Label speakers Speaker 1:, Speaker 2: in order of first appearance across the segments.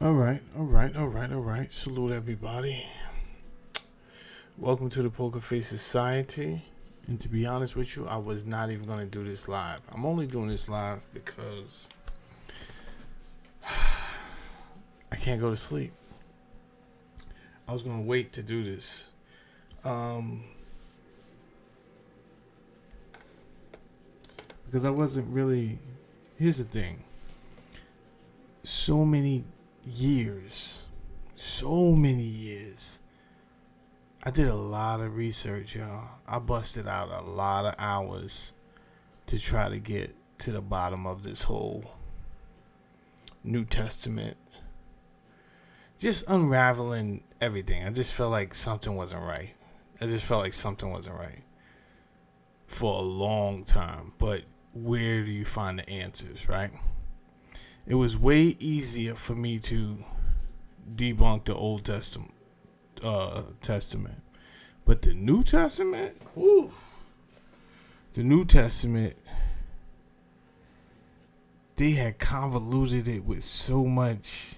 Speaker 1: All right. Salute everybody. Welcome to the Poker Face Society. And to be honest with you, I was not even going to do this live. I'm only doing this live because I can't go to sleep. I was going to wait to do this. Because I wasn't really. Here's the thing. So many years. I did a lot of research, y'all. I busted out a lot of hours to try to get to the bottom of this whole New Testament. Just unraveling everything. I just felt like something wasn't right. For a long time. But where do you find the answers, right? It was way easier for me to debunk the Old Testament. But the New Testament, they had convoluted it with so much.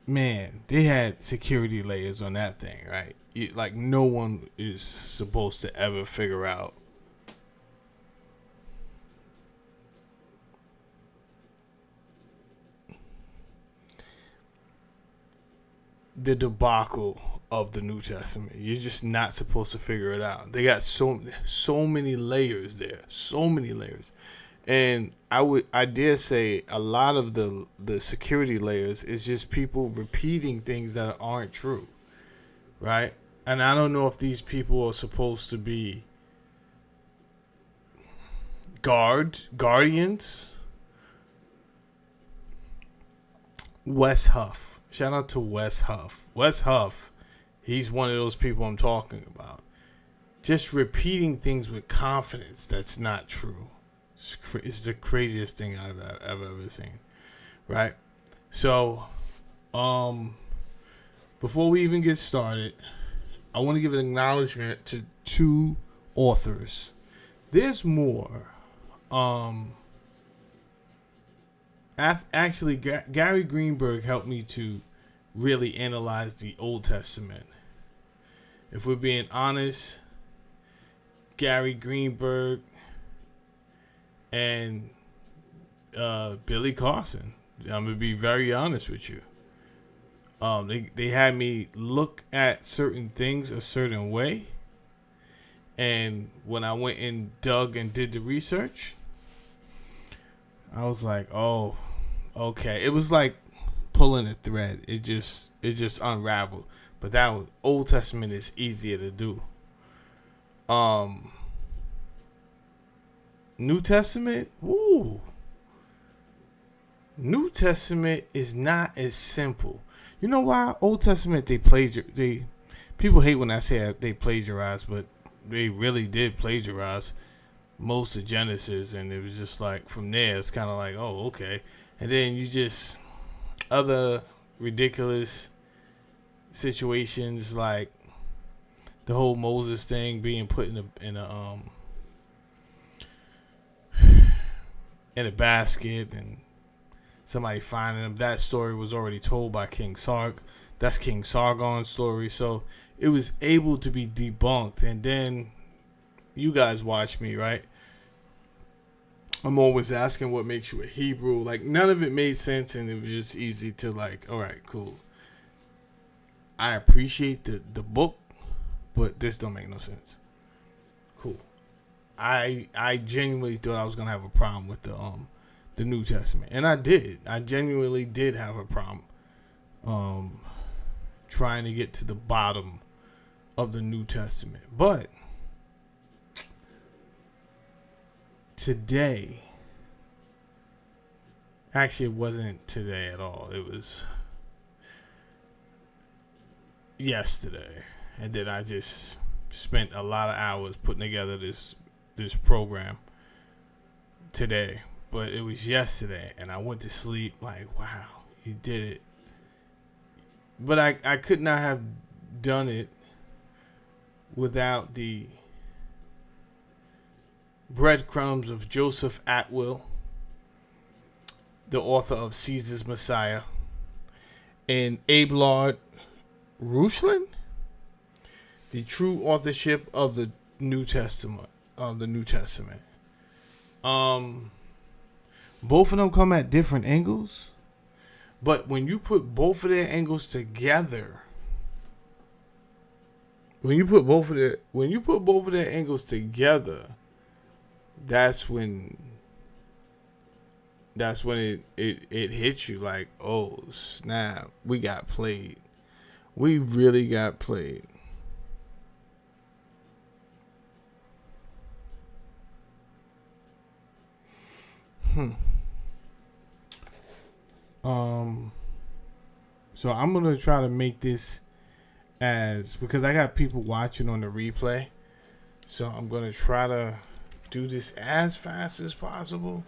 Speaker 1: Man, they had security layers on that thing, right? Like no one is supposed to ever figure out the debacle of the New Testament. You're just not supposed to figure it out. They got so many layers there, and I dare say a lot of the security layers is just people repeating things that aren't true, right? And I don't know if these people are supposed to be guardians. Wes Huff. Shout out to Wes Huff. Wes Huff, he's one of those people I'm talking about. Just repeating things with confidence that's not true. It's the craziest thing I've ever seen. Right? So, before we even get started, I want to give an acknowledgement to two authors. There's more. Actually, Gary Greenberg helped me to really analyze the Old Testament. If we're being honest, Gary Greenberg and Billy Carson, I'm gonna be very honest with you. They had me look at certain things a certain way, and when I went and dug and did the research, I was like, oh, okay. It was like pulling a thread. It just unraveled. But that was Old Testament is easier to do. New Testament, New Testament is not as simple. You know why? Old Testament people hate when I say they plagiarize, but they really did plagiarize most of Genesis, and it was just like from there it's kind of like, oh, okay. And then you just other ridiculous situations like the whole Moses thing being put in a basket and somebody finding him. That story was already told by King Sarg. That's King Sargon's story. So it was able to be debunked. And then you guys watch me, right? I'm always asking what makes you a Hebrew. Like, none of it made sense, and it was just easy to like, all right, cool. I appreciate the book, but this don't make no sense. Cool. I genuinely thought I was gonna have a problem with the New Testament, and I did. I genuinely did have a problem trying to get to the bottom of the New Testament. But today, actually, it wasn't today at all. It was yesterday, and then I just spent a lot of hours putting together this program today. But it was yesterday, and I went to sleep like, wow, you did it. But I could not have done it without the breadcrumbs of Joseph Atwill, the author of Caesar's Messiah, and Abelard Rushlin, the true authorship of the New Testament. Both of them come at different angles, but when you put both of their angles together, that's when it hits you like, oh snap, we got played. We really got played. So I'm gonna try to make this because I got people watching on the replay. So I'm gonna try to do this as fast as possible.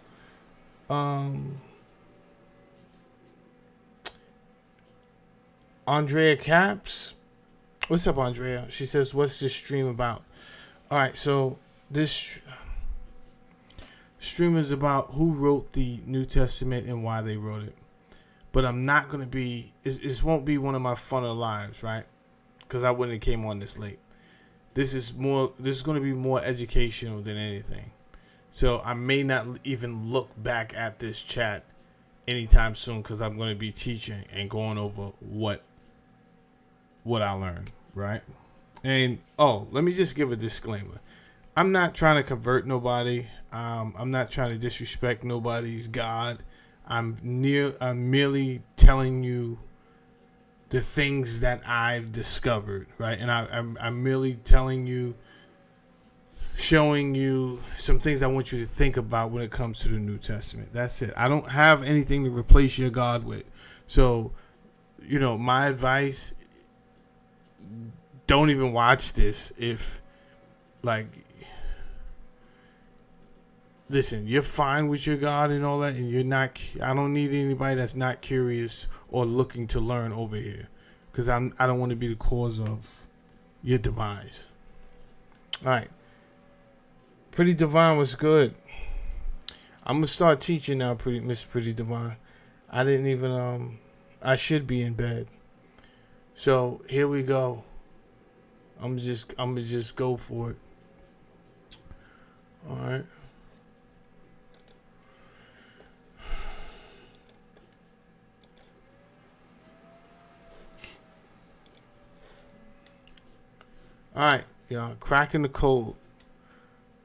Speaker 1: Andrea Caps, what's up, Andrea? She says, "What's this stream about?" All right, so this stream is about who wrote the New Testament and why they wrote it. But I'm not gonna be. This won't be one of my funner lives, right? Because I wouldn't have came on this late. This is gonna be more educational than anything. So I may not even look back at this chat anytime soon because I'm going to be teaching and going over what I learned, right? And let me just give a disclaimer. I'm not trying to convert nobody. I'm not trying to disrespect nobody's God. I'm merely telling you the things that I've discovered, right? And I'm merely telling you, showing you some things I want you to think about when it comes to the New Testament. That's it. I don't have anything to replace your God with. So, my advice, don't even watch this if, listen, you're fine with your God and all that, and you're not. I don't need anybody that's not curious or looking to learn over here, because I don't want to be the cause of your demise. All right. Pretty Divine was good. I'm gonna start teaching now, Miss Pretty Divine. I didn't even I should be in bed. So here we go. I'm just go for it. All right. All right, y'all. Cracking the code.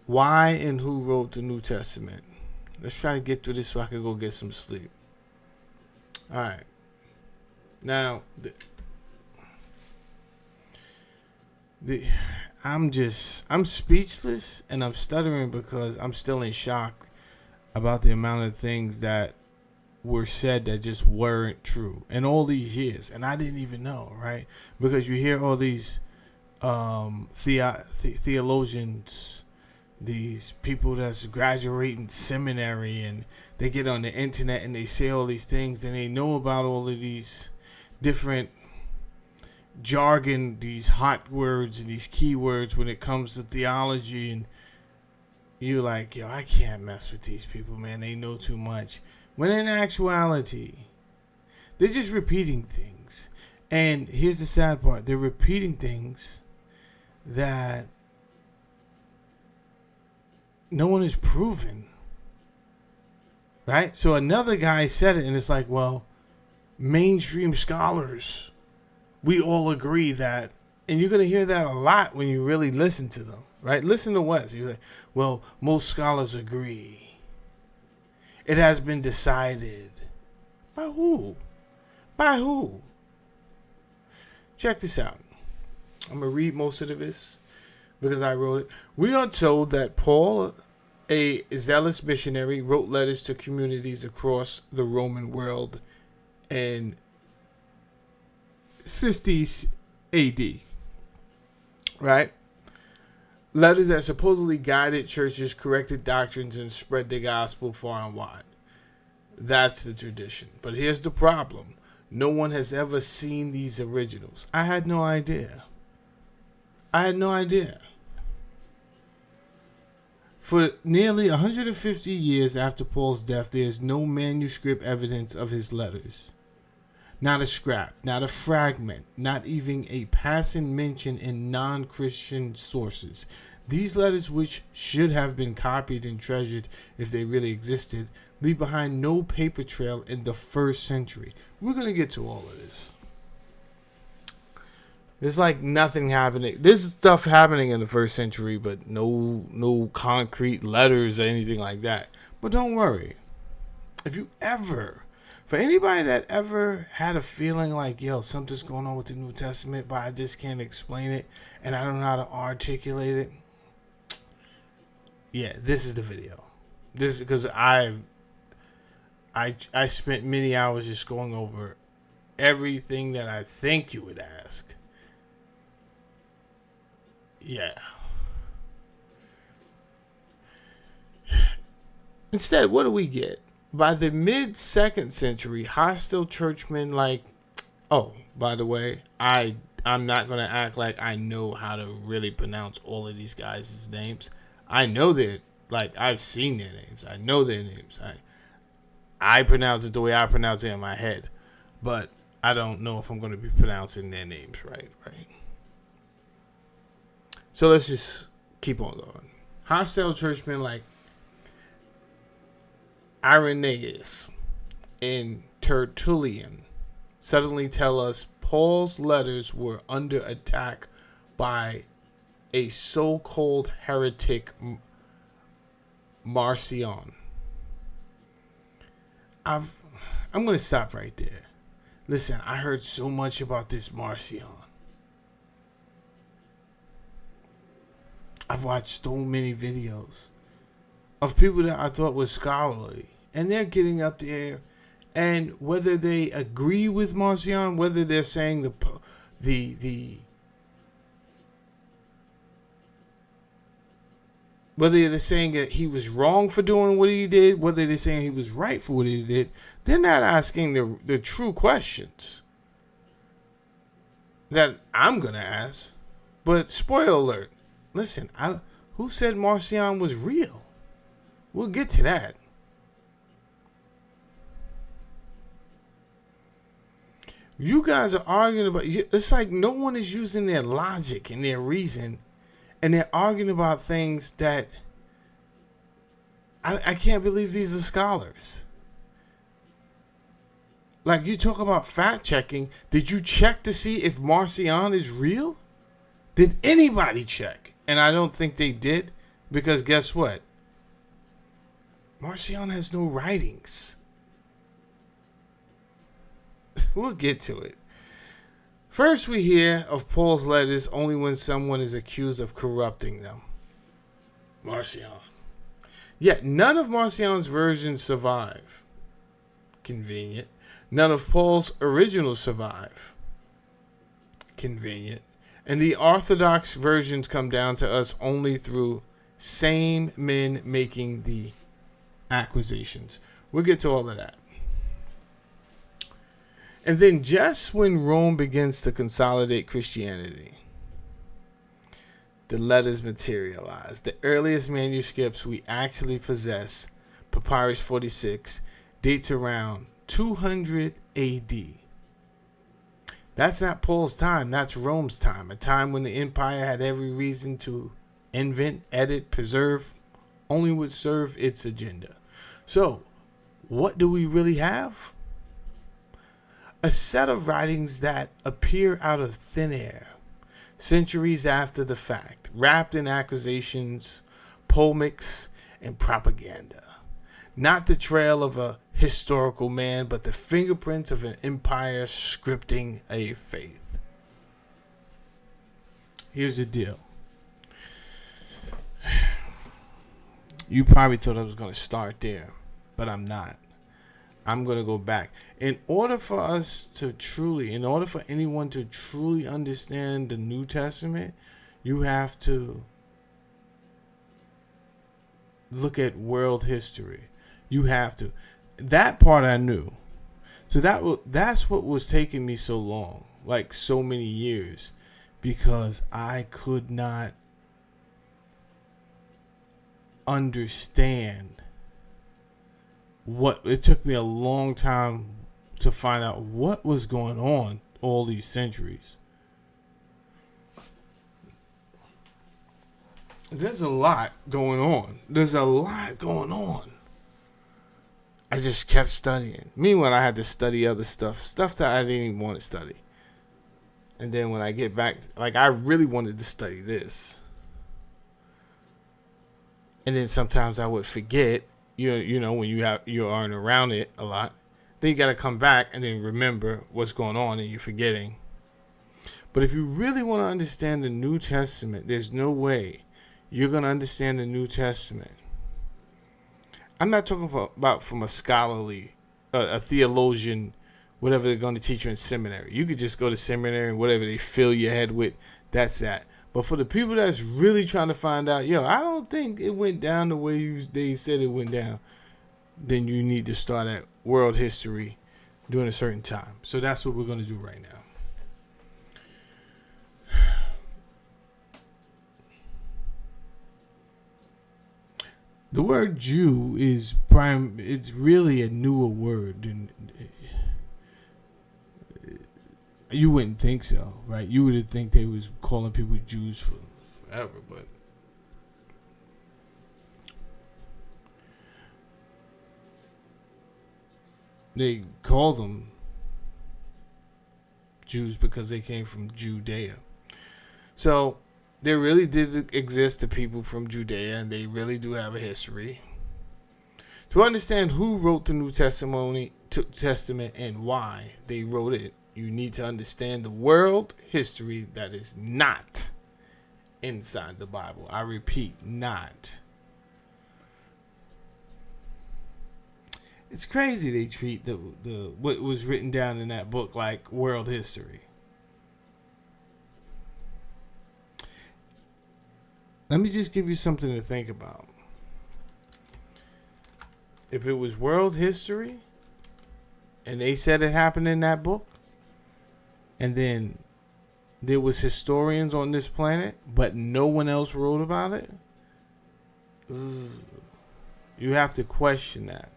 Speaker 1: Why and who wrote the New Testament? Let's try to get through this so I can go get some sleep. All right. Now, I'm speechless and I'm stuttering because I'm still in shock about the amount of things that were said that just weren't true in all these years, and I didn't even know, right? Because you hear all these theologians, these people that's graduating seminary, and they get on the internet and they say all these things, and they know about all of these different jargon, these hot words and these keywords when it comes to theology, and you're like, yo, I can't mess with these people, man. They know too much. When in actuality, they're just repeating things. And here's the sad part. They're repeating things that no one has proven, right? So another guy said it, and it's like, well, mainstream scholars, we all agree that, and you're going to hear that a lot when you really listen to them, right? Listen to Wes. You're like, well, most scholars agree. It has been decided. By who? By who? Check this out. I'm going to read most of this because I wrote it. We are told that Paul, a zealous missionary, wrote letters to communities across the Roman world in 50s AD, right? Letters that supposedly guided churches, corrected doctrines, and spread the gospel far and wide. That's the tradition. But here's the problem. No one has ever seen these originals. I had no idea. For nearly 150 years after Paul's death, there is no manuscript evidence of his letters. Not a scrap, not a fragment, not even a passing mention in non-Christian sources. These letters, which should have been copied and treasured if they really existed, leave behind no paper trail in the first century. We're going to get to all of this. There's like nothing happening. There's stuff happening in the first century, but no concrete letters or anything like that. But don't worry. For anybody that ever had a feeling like, yo, something's going on with the New Testament, but I just can't explain it, and I don't know how to articulate it. Yeah, this is the video. This is because I spent many hours just going over everything that I think you would ask. Yeah. Instead, what do we get? By the mid-2nd century, hostile churchmen like... Oh, by the way, I'm not going to act like I know how to really pronounce all of these guys' names. I know that, like, I've seen their names. I know their names. I pronounce it the way I pronounce it in my head. But I don't know if I'm going to be pronouncing their names right? So let's just keep on going. Hostile churchmen like Irenaeus and Tertullian suddenly tell us Paul's letters were under attack by a so-called heretic Marcion. I'm going to stop right there. Listen, I heard so much about this Marcion. I've watched so many videos of people that I thought were scholarly, and they're getting up there, and whether they agree with Marcion, whether they're saying whether they're saying that he was wrong for doing what he did, whether they're saying he was right for what he did, they're not asking the true questions that I'm going to ask. But spoiler alert, listen, who said Marcion was real? We'll get to that. You guys are arguing about... It's like no one is using their logic and their reason, and they're arguing about things that... I can't believe these are scholars. Like, you talk about fact-checking. Did you check to see if Marcion is real? Did anybody check? And I don't think they did, because guess what? Marcion has no writings. We'll get to it. First, we hear of Paul's letters only when someone is accused of corrupting them. Marcion. Yet none of Marcion's versions survive. Convenient. None of Paul's originals survive. Convenient. And the Orthodox versions come down to us only through same men making the accusations. We'll get to all of that. And then just when Rome begins to consolidate Christianity, the letters materialize. The earliest manuscripts we actually possess, Papyrus 46, dates around 200 AD. That's not Paul's time, that's Rome's time, a time when the empire had every reason to invent, edit, preserve, only would serve its agenda. So, what do we really have? A set of writings that appear out of thin air, centuries after the fact, wrapped in accusations, polemics, and propaganda. Not the trail of a historical man, but the fingerprints of an empire scripting a faith. Here's the deal. You probably thought I was going to start there, but I'm not. I'm going to go back. In order for anyone to truly understand the New Testament, you have to look at world history. You have to. That part I knew. So that's what was taking me so long, like so many years, because I could not understand what it took me a long time to find out what was going on all these centuries. There's a lot going on. I just kept studying. Meanwhile, I had to study other stuff that I didn't even want to study. And then when I get back, like, I really wanted to study this. And then sometimes I would forget, you know, when you aren't around it a lot. Then you got to come back and then remember what's going on and you're forgetting. But if you really want to understand the New Testament, there's no way you're going to understand the New Testament. I'm not talking about from a scholarly, a theologian, whatever they're going to teach you in seminary. You could just go to seminary and whatever they fill your head with, that's that. But for the people that's really trying to find out, I don't think it went down the way they said it went down, then you need to start at world history during a certain time. So that's what we're going to do right now. The word Jew is it's really a newer word. And you wouldn't think so, right? You would think they was calling people Jews forever, but they call them Jews because they came from Judea. So there really did exist the people from Judea, and they really do have a history. To understand who wrote the New Testament and why they wrote it, you need to understand the world history that is not inside the Bible. I repeat, not. It's crazy they treat the what was written down in that book like world history. Let me just give you something to think about. If it was world history and they said it happened in that book, and then there was historians on this planet, but no one else wrote about it, you have to question that.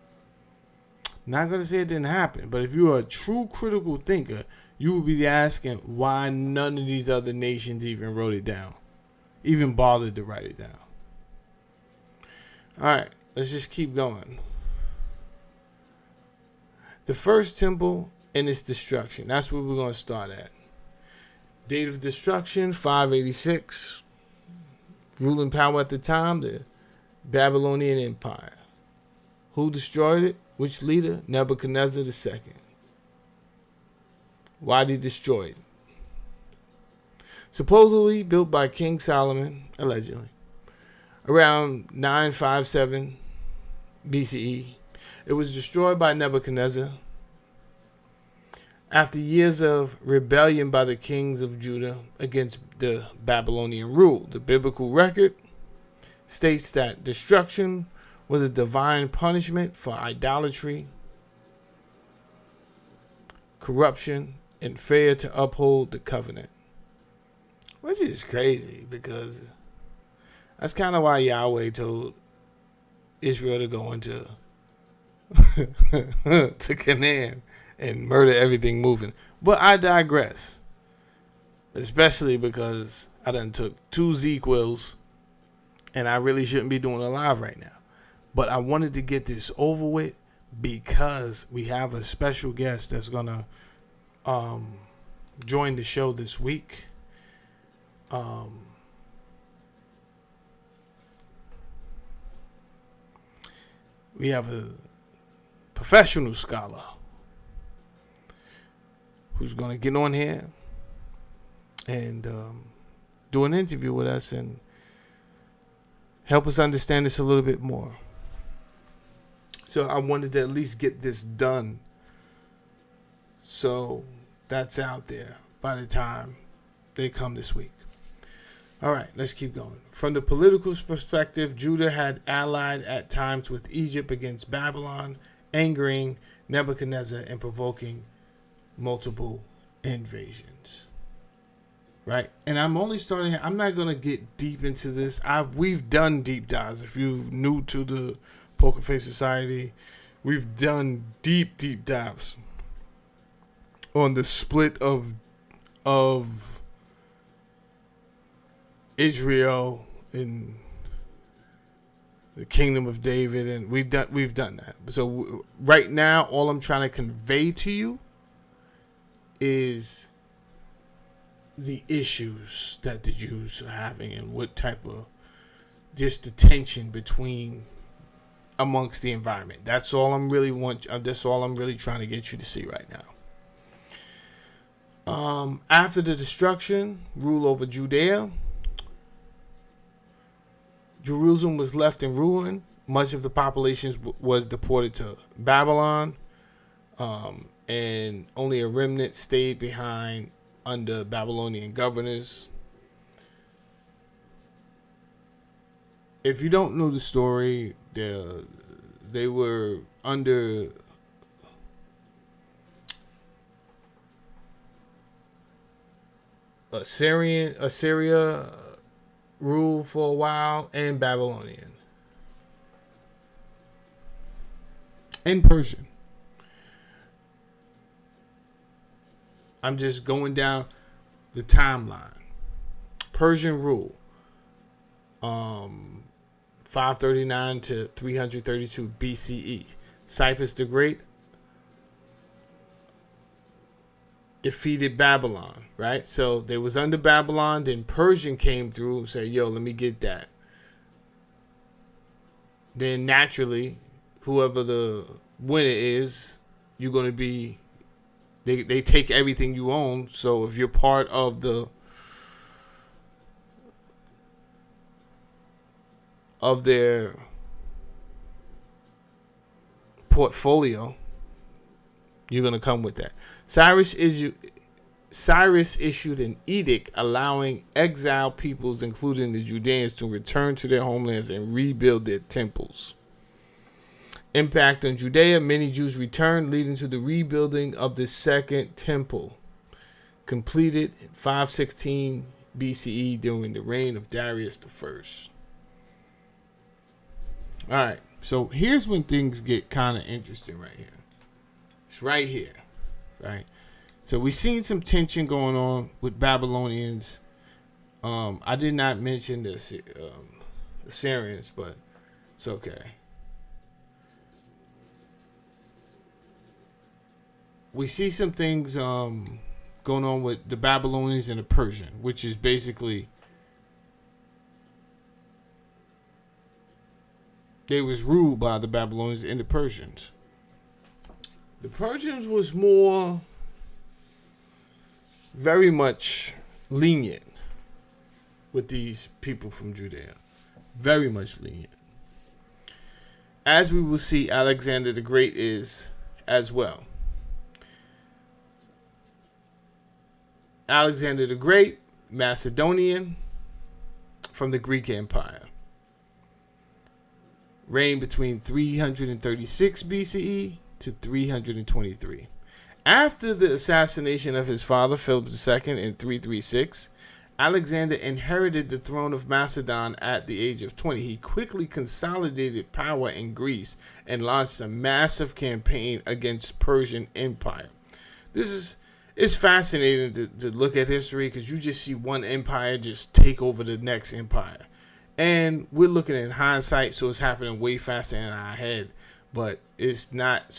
Speaker 1: Not going to say it didn't happen, but if you're a true critical thinker, you will be asking why none of these other nations even wrote it down, even bothered to write it down. All right, let's just keep going. The first temple and its destruction. That's where we're going to start at. Date of destruction, 586. Ruling power at the time, the Babylonian Empire. Who destroyed it? Which leader? Nebuchadnezzar II. Why did he destroy it? Supposedly built by King Solomon, allegedly, around 957 BCE. It was destroyed by Nebuchadnezzar after years of rebellion by the kings of Judah against the Babylonian rule. The biblical record states that destruction was a divine punishment for idolatry, corruption, and failure to uphold the covenant. Which is crazy, because that's kind of why Yahweh told Israel to go into to Canaan and murder everything moving. But I digress. Especially because I done took 2 ZQuils and I really shouldn't be doing a live right now. But I wanted to get this over with because we have a special guest that's going to join the show this week. We have a professional scholar who's going to get on here and do an interview with us and help us understand this a little bit more. So I wanted to at least get this done, so that's out there by the time they come this week. All right, let's keep going. From the political perspective, Judah had allied at times with Egypt against Babylon, angering Nebuchadnezzar and provoking multiple invasions. right? And I'm only starting. I'm not gonna get deep into this. We've done deep dives. If you're new to the Poker Face Society, we've done deep dives on the split of Israel and the kingdom of David, and we've done that. So right now, all I'm trying to convey to you is the issues that the Jews are having and what type of just the tension between amongst the environment. That's all I'm really trying to get you to see right now. After the destruction, rule over Judea, Jerusalem was left in ruin. Much of the population was deported to Babylon, and only a remnant stayed behind under Babylonian governors. If you don't know the story, they were under Assyria rule for a while, and Babylonian and Persian. I'm just going down the timeline. Persian rule, 539 to 332 BCE. Cyrus the Great defeated Babylon, right? So they was under Babylon, then Persian came through and said, yo, let me get that. Then naturally, whoever the winner is, you're going to be, they take everything you own. So if you're part of their portfolio, you're going to come with that. Cyrus issued an edict allowing exiled peoples, including the Judeans, to return to their homelands and rebuild their temples. Impact on Judea: many Jews returned, leading to the rebuilding of the second temple, completed in 516 BCE during the reign of Darius I. All right, so here's when things get kind of interesting right here. It's right here, right? So we've seen some tension going on with Babylonians. I did not mention the Assyrians, but it's okay. We see some things going on with the Babylonians and the Persian, which is basically they was ruled by the Babylonians and the Persians. The Persians was more, very much lenient with these people from Judea. Very much lenient. As we will see, Alexander the Great is as well. Alexander the Great, Macedonian, from the Greek Empire. Reigned between 336 BCE to 323. After the assassination of his father, Philip II, in 336, Alexander inherited the throne of Macedon at the age of 20. He quickly consolidated power in Greece and launched a massive campaign against Persian Empire. It's fascinating to look at history because you just see one empire just take over the next empire. And we're looking in hindsight, so it's happening way faster in our head. But it's not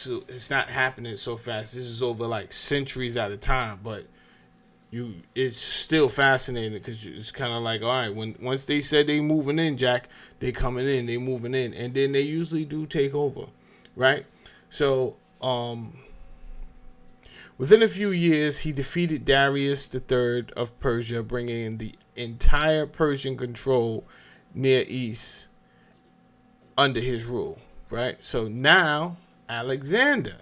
Speaker 1: happening so fast. This is over like centuries at a time. But it's still fascinating because it's kind of like, all right, once they said they moving in, Jack, they coming in, they moving in, and then they usually do take over, right? So within a few years, he defeated Darius III of Persia, bringing in the entire Persian control Near East under his rule, right? So now Alexander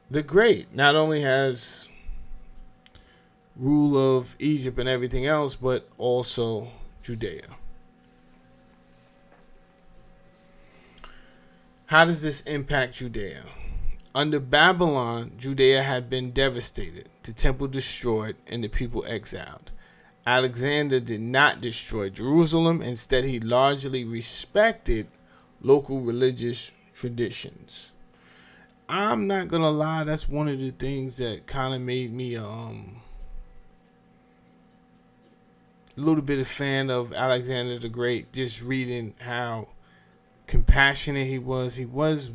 Speaker 1: the Great not only has rule of Egypt and everything else, but also Judea. How does this impact Judea? Under Babylon, Judea had been devastated, the temple destroyed, and the people exiled. Alexander did not destroy Jerusalem. Instead, he largely respected local religious traditions. I'm not going to lie, that's one of the things that kind of made me a little bit a fan of Alexander the Great, just reading how compassionate he was. He was,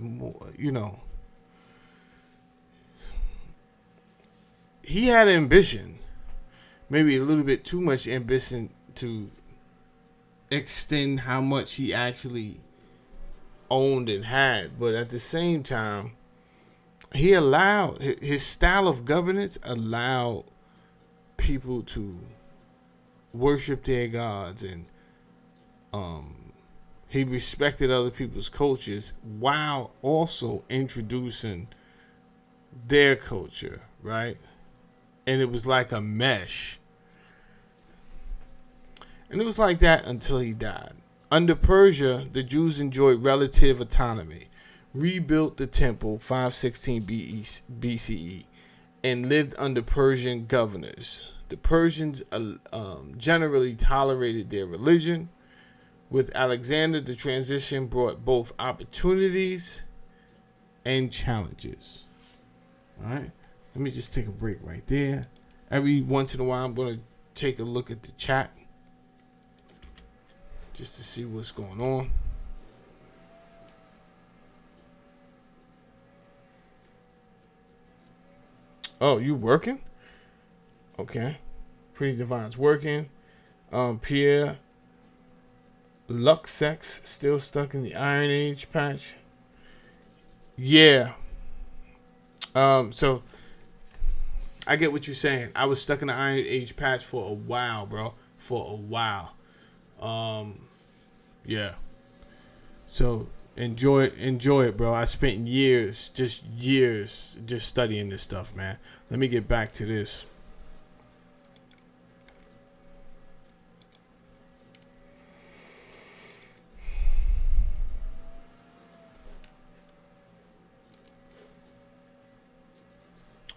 Speaker 1: he had ambition, maybe a little bit too much ambition to extend how much he actually owned and had. But at the same time, he allowed, his style of governance allowed people to worship their gods, and he respected other people's cultures while also introducing their culture, right? And it was like a mesh. And it was like that until he died. Under Persia, the Jews enjoyed relative autonomy, rebuilt the temple 516 BCE, and lived under Persian governors. The Persians generally tolerated their religion. With Alexander, the transition brought both opportunities and challenges. All right. Let me just take a break right there. Every once in a while, I'm going to take a look at the chat just to see what's going on. Oh, you working? Okay. Pretty Divine's working. Pierre Luxex still stuck in the Iron Age patch. Yeah. So I get what you're saying. I was stuck in the Iron Age patch for a while, bro. For a while. Yeah. So enjoy it, bro. I spent years just studying this stuff, man. Let me get back to this.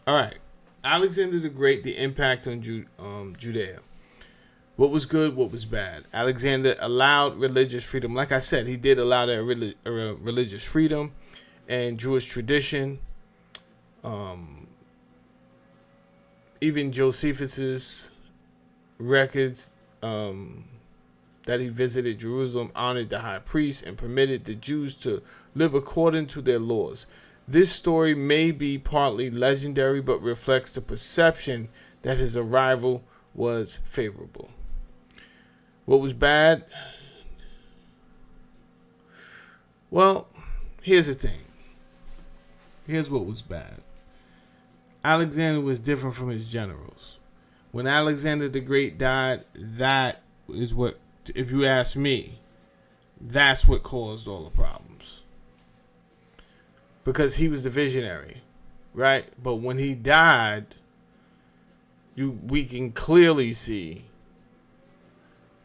Speaker 1: All right. Alexander the Great, the impact on Judea. What was good, what was bad? Alexander allowed religious freedom. Like I said, he did allow that religious freedom and Jewish tradition. Even Josephus's records that he visited Jerusalem honored the high priest and permitted the Jews to live according to their laws. This story may be partly legendary, but reflects the perception that his arrival was favorable. What was bad? Well, here's the thing. Here's what was bad. Alexander was different from his generals. When Alexander the Great died, that is what, if you ask me, that's what caused all the problems. Because he was the visionary, right? But when he died, we can clearly see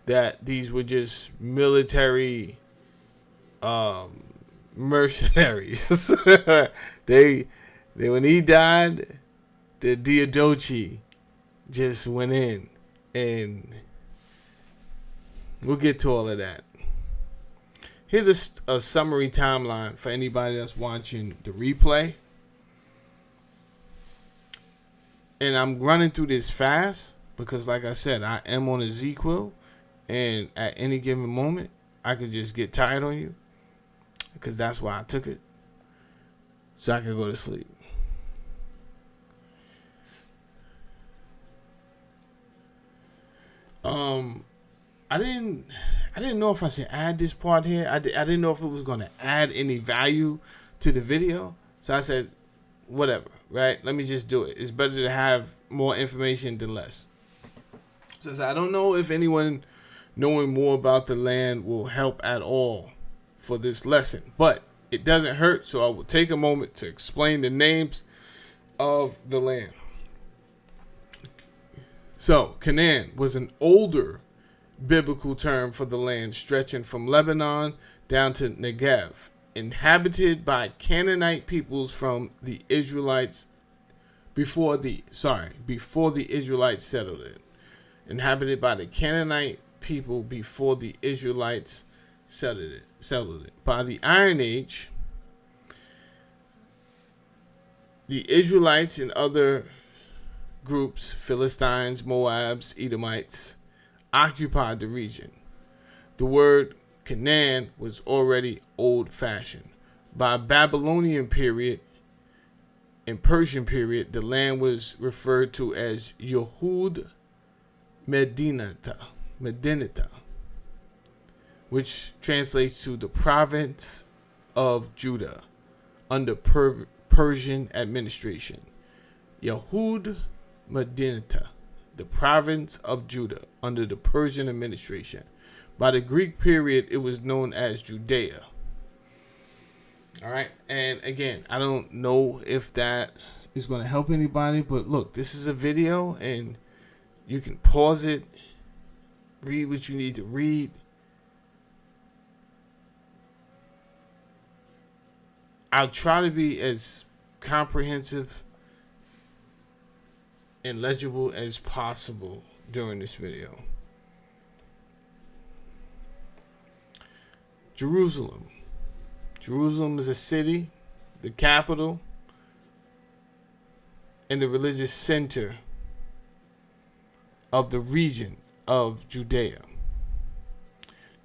Speaker 1: that these were just military mercenaries. they when he died, the Diadochi just went in, and we'll get to all of that. Here's a summary timeline for anybody that's watching the replay. And I'm running through this fast because, like I said, I am on a Z-Quill. And at any given moment, I could just get tired on you. Because that's why I took it. So I could go to sleep. I didn't know if I should add this part here. I didn't know if it was going to add any value to the video. So I said, whatever, right? Let me just do it. It's better to have more information than less. So I don't know if anyone knowing more about the land will help at all for this lesson. But it doesn't hurt, so I will take a moment to explain the names of the land. So, Canaan was an older biblical term for the land stretching from Lebanon down to Negev inhabited by Canaanite peoples from the Israelites before the Israelites settled it. Inhabited by the Canaanite people before the Israelites settled it. By the Iron Age, the Israelites and other groups, Philistines, Moabs, Edomites, occupied the region. The word Canaan was already old-fashioned. By Babylonian period and Persian period, the land was referred to as Yehud Medinata, which translates to the province of Judah under Persian administration. Yehud Medinata, the province of Judah under the Persian administration. By the Greek period, it was known as Judea. All right, and again, I don't know if that is going to help anybody, but look, this is a video, and you can pause it, read what you need to read. I'll try to be as comprehensive and legible as possible during this video. Jerusalem. Jerusalem is a city, the capital, and the religious center of the region of Judea.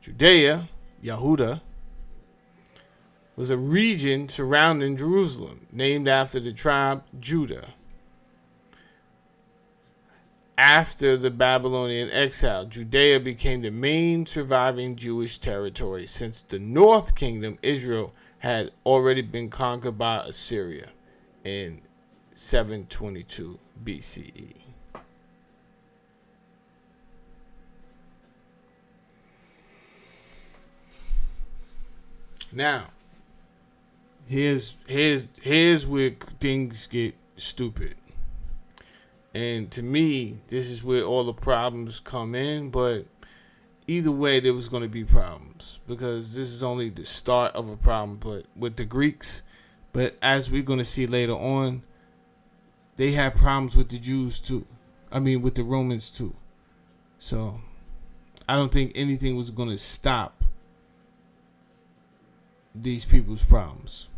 Speaker 1: Judea, Yehuda, was a region surrounding Jerusalem, named after the tribe Judah. After the Babylonian exile, Judea became the main surviving Jewish territory, since the North Kingdom, Israel, had already been conquered by Assyria in 722 BCE. Now, here's where things get stupid. And to me, this is where all the problems come in. But either way, there was going to be problems, because this is only the start of a problem. But with the Greeks, but as we're going to see later on, they had problems with the Jews too. I mean, with the Romans too. So I don't think anything was going to stop these people's problems.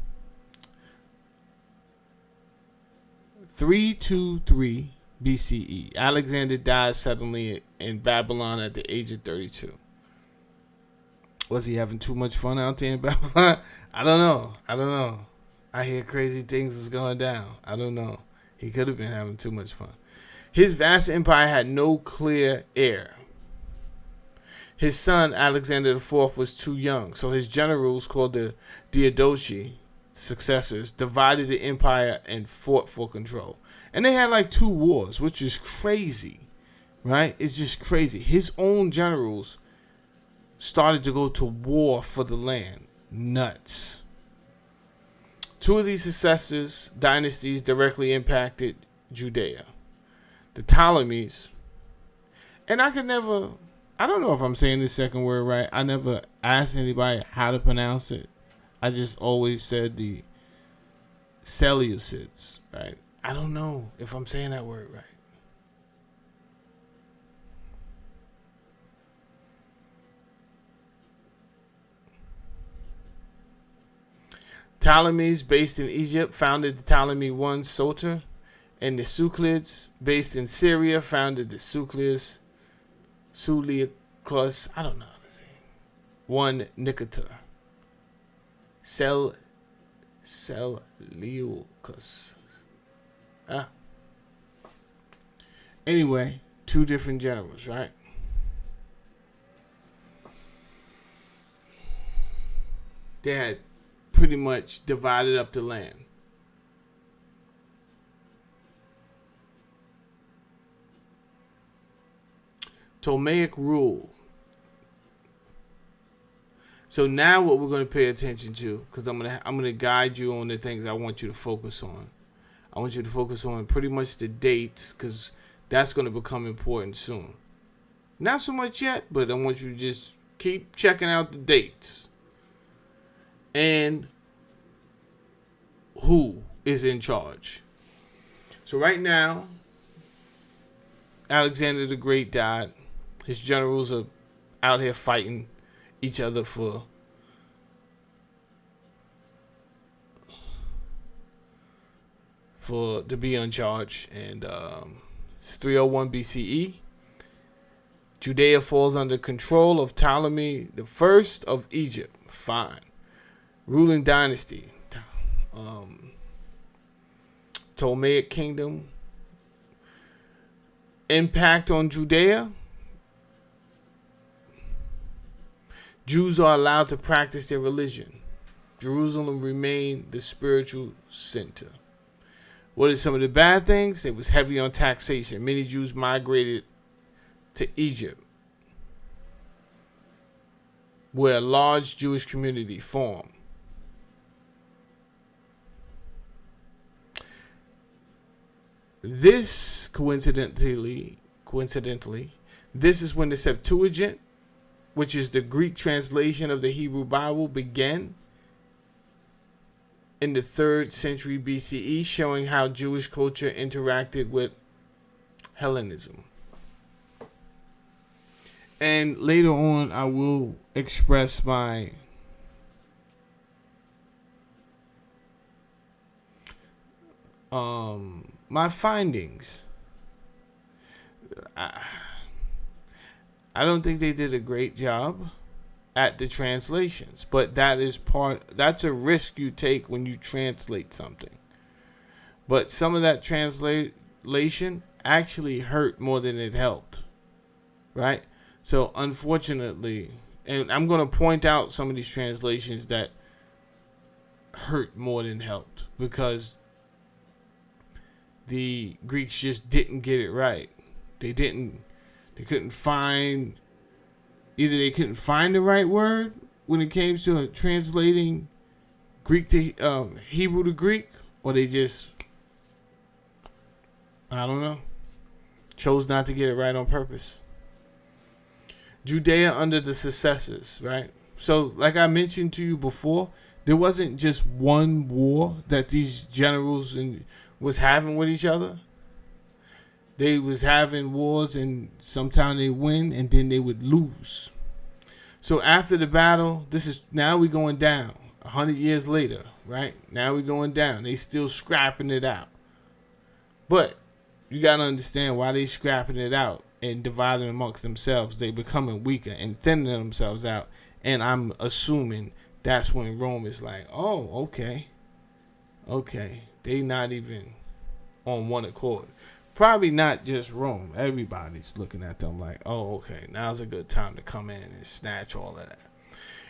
Speaker 1: 323 BCE. Alexander died suddenly in Babylon at the age of 32. Was he having too much fun out there in Babylon? I don't know. I hear crazy things was going down. I don't know. He could have been having too much fun. His vast empire had no clear heir. His son, Alexander IV, was too young, so his generals, called the Diadochi, successors, divided the empire and fought for control. And they had like 2 wars, which is crazy, right? It's just crazy. His own generals started to go to war for the land. Nuts. 2 of these successors dynasties directly impacted Judea. The Ptolemies, and I don't know if I'm saying this second word right. I never asked anybody how to pronounce it. I just always said the Seleucids, right? I don't know if I'm saying that word right. Ptolemies, based in Egypt, founded the Ptolemy I Soter, and the Seleucids, based in Syria, founded the Seleucus. I don't know how to say it. 1 Nicator. Seleucus. Anyway, 2 different generals, right? They had pretty much divided up the land. Ptolemaic rule. So now what we're going to pay attention to, because I'm gonna guide you on the things I want you to focus on. I want you to focus on pretty much the dates, because that's going to become important soon. Not so much yet, but I want you to just keep checking out the dates. and who is in charge. So right now, Alexander the Great died. His generals are out here fighting each other to be in charge. And it's 301 BCE. Judea falls under control of Ptolemy the First of Egypt. Fine. Ruling dynasty. Ptolemaic kingdom. Impact on Judea. Jews are allowed to practice their religion. Jerusalem remained the spiritual center. What are some of the bad things? It was heavy on taxation. Many Jews migrated to Egypt, where a large Jewish community formed. This, coincidentally, this is when the Septuagint, which is the Greek translation of the Hebrew Bible, began in the 3rd century BCE, showing how Jewish culture interacted with Hellenism. And later on, I will express my findings. I don't think they did a great job at the translations, but that's a risk you take when you translate something. But some of that translation actually hurt more than it helped, right? So unfortunately, and I'm going to point out some of these translations that hurt more than helped, because the Greeks just didn't get it right. They couldn't find the right word when it came to translating Greek to Hebrew to Greek, or they just, I don't know, chose not to get it right on purpose. Judea under the successors, right? So, like I mentioned to you before, there wasn't just one war that these generals was having with each other. They was having wars, and sometimes they win, and then they would lose. So after the battle, now we going down. 100 years later, right? Now we going down. They still scrapping it out. But you got to understand why they scrapping it out and dividing amongst themselves. They becoming weaker and thinning themselves out. And I'm assuming that's when Rome is like, oh, okay. They not even on one accord. Probably not just Rome. Everybody's looking at them like, oh, okay, now's a good time to come in and snatch all of that.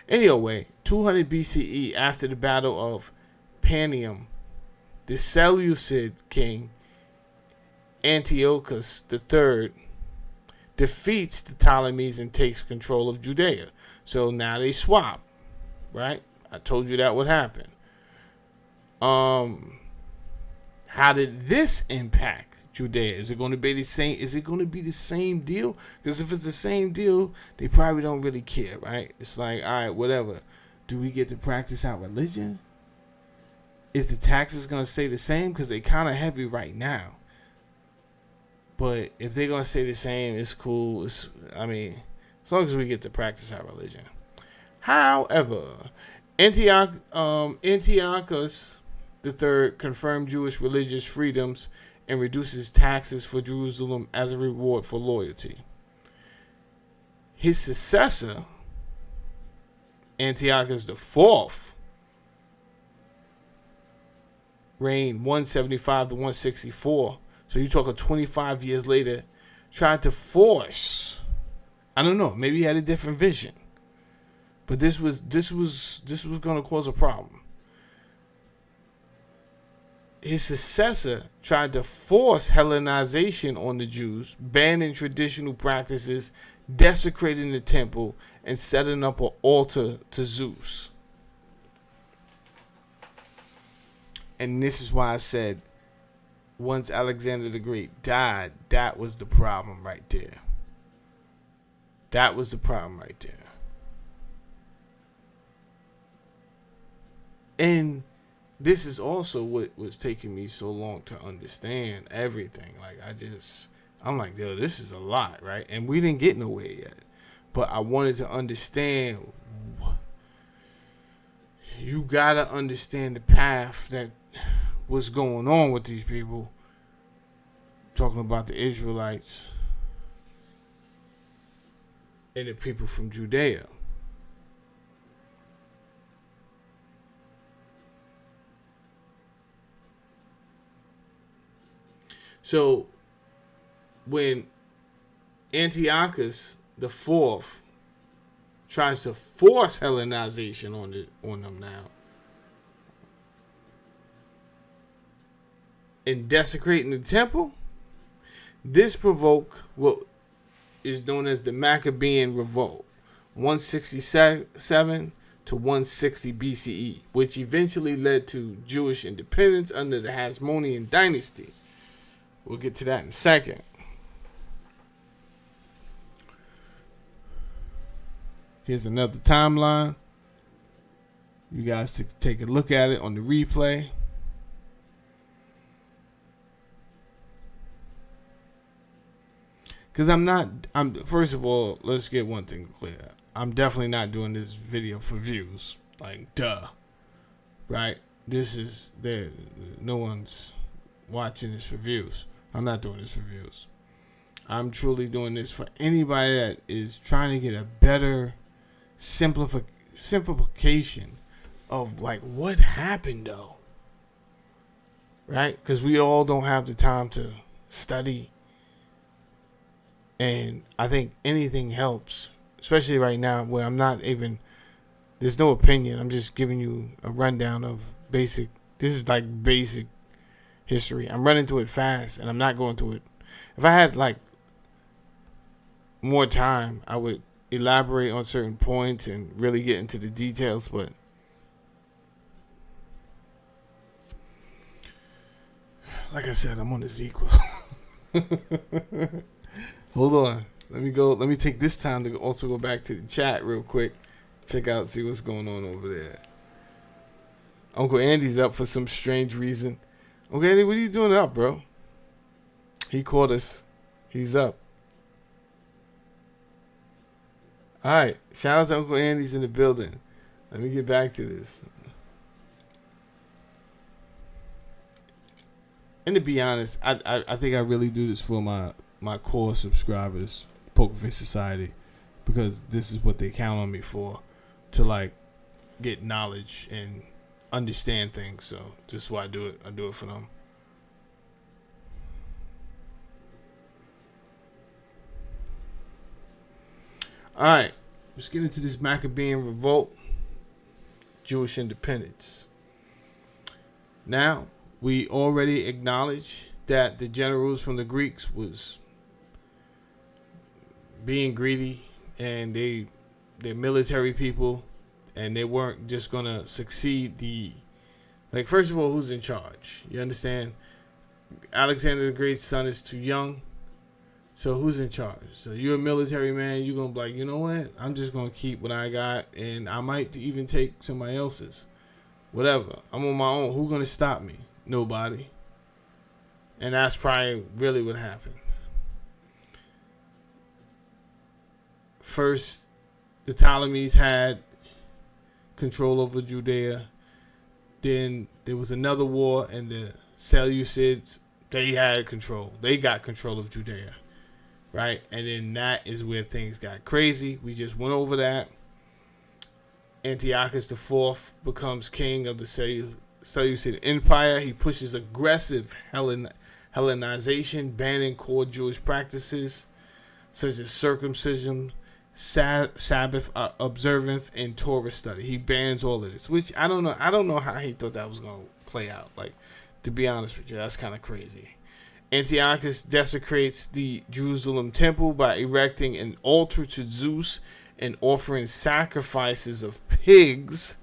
Speaker 1: Anyway, 200 BCE, after the Battle of Panium, the Seleucid king Antiochus III defeats the Ptolemies and takes control of Judea. So now they swap, right? I told you that would happen. How did this impact Judea? Is it going to be the same? Is it going to be the same deal? Because if it's the same deal, they probably don't really care, right? It's like, all right, whatever. Do we get to practice our religion? Is the taxes going to stay the same? Because they kind of heavy right now. But if they're going to stay the same, it's cool. As long as we get to practice our religion. However, Antiochus III confirmed Jewish religious freedoms and reduces taxes for Jerusalem as a reward for loyalty. His successor, Antiochus IV, reigned 175 to 164. So you talk 25 years later, tried to force. I don't know. Maybe he had a different vision, but this was going to cause a problem. His successor tried to force Hellenization on the Jews, banning traditional practices, desecrating the temple, and setting up an altar to Zeus. And this is why I said, once Alexander the Great died, that was the problem right there. That was the problem right there. And this is also what was taking me so long to understand everything. Like, I'm like, yo, this is a lot, right? And we didn't get nowhere yet. But I wanted to understand. You gotta understand the path that was going on with these people. Talking about the Israelites and the people from Judea. So when Antiochus the Fourth tries to force Hellenization on them now, and desecrating the temple, this provoked what is known as the Maccabean Revolt, 167 to 160 BCE, which eventually led to Jewish independence under the Hasmonean dynasty. We'll get to that in a second. Here's another timeline. You guys take a look at it on the replay. Because first of all, let's get one thing clear. I'm definitely not doing this video for views. Like, duh. Right? No one's watching this for views. I'm not doing this for views. I'm truly doing this for anybody that is trying to get a better simplification of, like, what happened, though. Right? Because we all don't have the time to study. And I think anything helps, especially right now where there's no opinion. I'm just giving you a rundown of this is like basic history. I'm running through it fast and I'm not going through it. If I had like more time, I would elaborate on certain points and really get into the details, but like I said, I'm on the sequel. Hold on. Let me take this time to also go back to the chat real quick. See what's going on over there. Uncle Andy's up for some strange reason. Uncle Andy, what are you doing up, bro? He caught us. He's up. Alright. Shout out to Uncle Andy's in the building. Let me get back to this. And to be honest, I think I really do this for my core subscribers, Poker Face Society, because this is what they count on me for, to like get knowledge and understand things. So this is why I do it. I do it for them. All right, let's get into this Maccabean Revolt, Jewish independence. Now, we already acknowledged that the generals from the Greeks was being greedy, and they're military people, and they weren't just gonna succeed first of all, who's in charge? You understand? Alexander the Great's son is too young, so who's in charge? So you're a military man, you're gonna be like, you know what? I'm just gonna keep what I got, and I might even take somebody else's. Whatever. I'm on my own. Who's gonna stop me? Nobody. And that's probably really what happened. First, the Ptolemies had control over Judea. Then there was another war, and the Seleucids, they had control. They got control of Judea, right? And then that is where things got crazy. We just went over that. Antiochus IV becomes king of the Seleucid Empire. He pushes aggressive Hellenization, banning core Jewish practices such as circumcision, Sabbath observance, and Torah study. He bans all of this, which I don't know how he thought that was going to play out. Like, to be honest with you, that's kind of crazy. Antiochus desecrates the Jerusalem temple by erecting an altar to Zeus and offering sacrifices of pigs,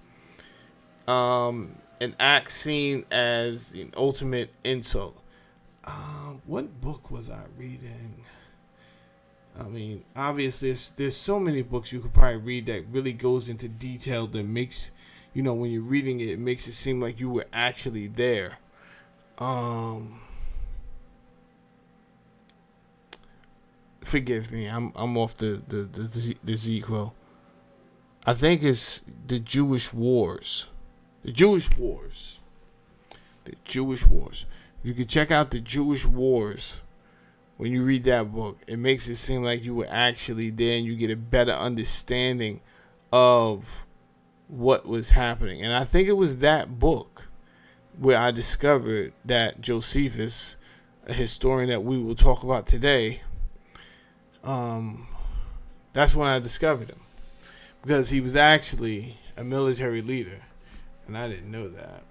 Speaker 1: an act seen as an ultimate insult. What book was I reading? I mean, obviously, there's so many books you could probably read that really goes into detail that makes when you're reading it, it makes it seem like you were actually there. Forgive me, I'm off the Ezekiel. I think it's the Jewish Wars. The Jewish Wars. You can check out the Jewish Wars when you read that book. It makes it seem like you were actually there, and you get a better understanding of what was happening. And I think it was that book where I discovered that Josephus, a historian that we will talk about today, that's when I discovered him, because he was actually a military leader, and I didn't know that.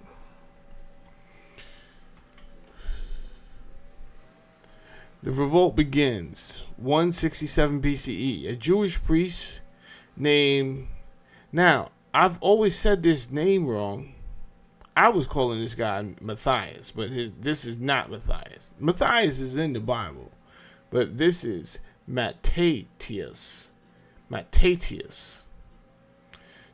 Speaker 1: The revolt begins 167 BCE. A Jewish priest named... Now, I've always said this name wrong. I was calling this guy Matthias, but this is not Matthias. Matthias is in the Bible, but this is Matthatius.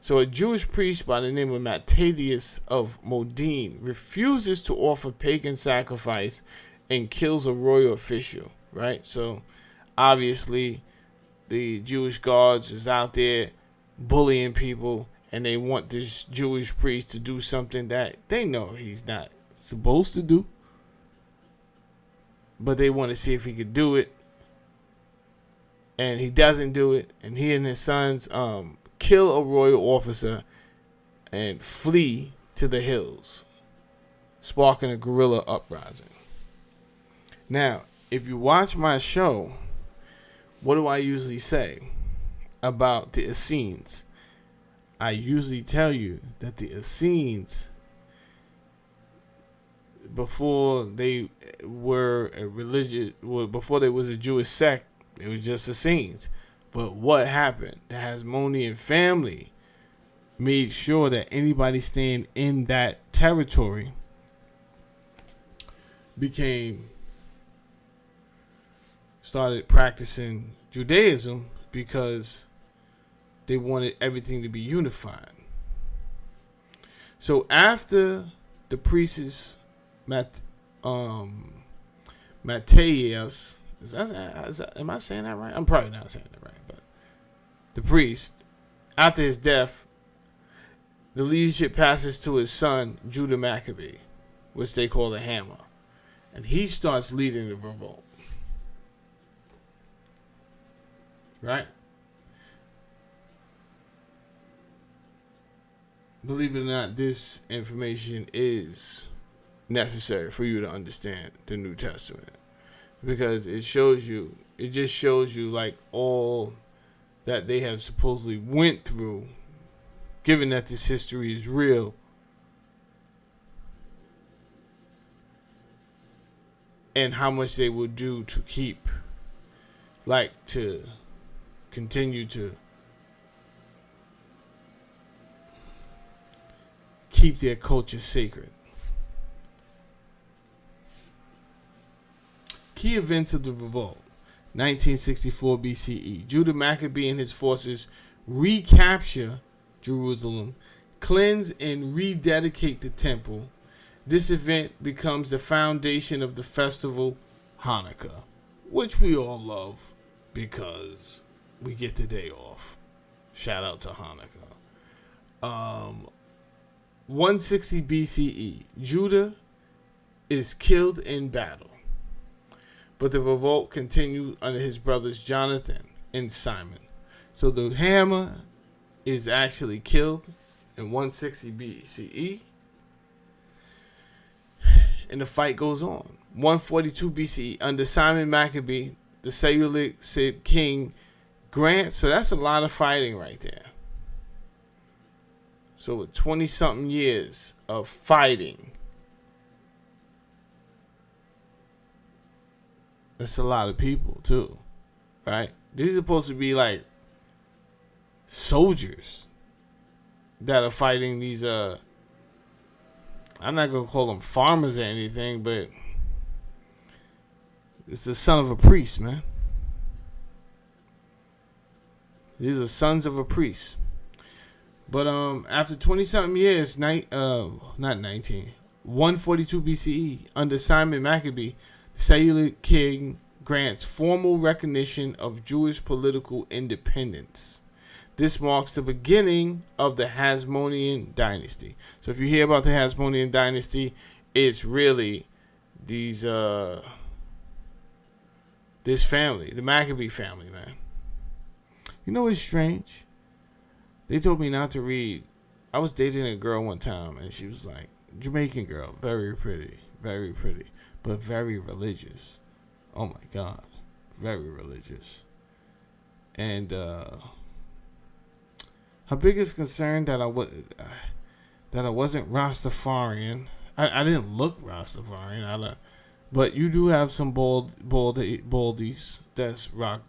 Speaker 1: So a Jewish priest by the name of Matthatius of Modene refuses to offer pagan sacrifice and kills a royal official, right? So obviously the Jewish guards is out there bullying people, and they want this Jewish priest to do something that they know he's not supposed to do, but they want to see if he could do it. And he doesn't do it, and he and his sons kill a royal officer and flee to the hills, sparking a guerrilla uprising. Now, if you watch my show, what do I usually say about the Essenes? I usually tell you that the Essenes, before they were before there was a Jewish sect, it was just Essenes. But what happened? The Hasmonean family made sure that anybody staying in that territory started practicing Judaism, because they wanted everything to be unified. So after the priests, Matthias, am I saying that right? I'm probably not saying that right, but the priest, after his death, the leadership passes to his son, Judah Maccabee, which they call the Hammer, and he starts leading the revolt. Right? Believe it or not, this information is necessary for you to understand the New Testament, because it just shows you like all that they have supposedly went through, given that this history is real, and how much they will do to continue to keep their culture sacred. Key events of the revolt. 1964 BCE. Judah Maccabee and his forces recapture Jerusalem, cleanse and rededicate the temple. This event becomes the foundation of the festival Hanukkah, which we all love because we get the day off. Shout out to Hanukkah. 160 BCE. Judah is killed in battle, but the revolt continued under his brothers Jonathan and Simon. So the Hammer is actually killed in 160 BCE, and the fight goes on. 142 BCE, under Simon Maccabee, the Seleucid king grants. So that's a lot of fighting right there. So with 20-something years of fighting, that's a lot of people too, right? These are supposed to be like soldiers that are fighting these, I'm not going to call them farmers or anything, but it's the son of a priest, man. These are sons of a priest. But after 20-something years, not 142 BCE, under Simon Maccabee, the Seleucid king grants formal recognition of Jewish political independence. This marks the beginning of the Hasmonean dynasty. So if you hear about the Hasmonean dynasty, it's really this family, the Maccabee family, man. You know what's strange? They told me not to read. I was dating a girl one time, and she was like, Jamaican girl, very pretty, but very religious. Oh my God, very religious. And her biggest concern that I wasn't Rastafarian. I didn't look Rastafarian. But you do have some baldies that's rock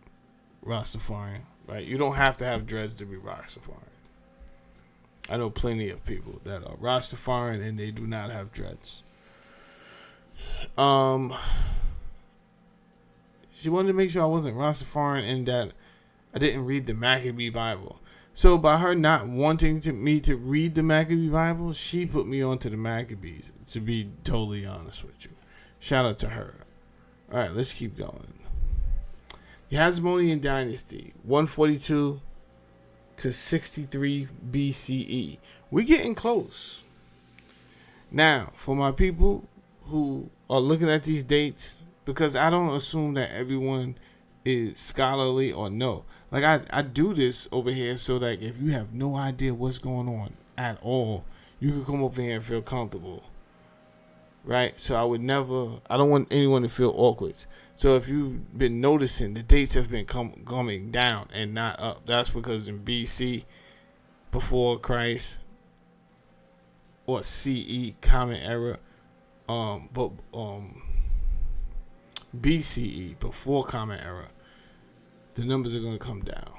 Speaker 1: Rastafarian, right? You don't have to have dreads to be Rastafarian. I know plenty of people that are Rastafarian and they do not have dreads. She wanted to make sure I wasn't Rastafarian and that I didn't read the Maccabee Bible. So by her not wanting me to read the Maccabee Bible, she put me onto the Maccabees, to be totally honest with you. Shout out to her. All right, let's keep going. The Hasmonean dynasty, 142 to 63 BCE. We're getting close. Now, for my people who are looking at these dates, because I don't assume that everyone is scholarly or no. Like I do this over here so that if you have no idea what's going on at all, you can come over here and feel comfortable. Right? So I don't want anyone to feel awkward. So if you've been noticing, the dates have been coming down and not up. That's because in BC, before Christ, or CE, Common Era, BCE, before Common Era, the numbers are going to come down.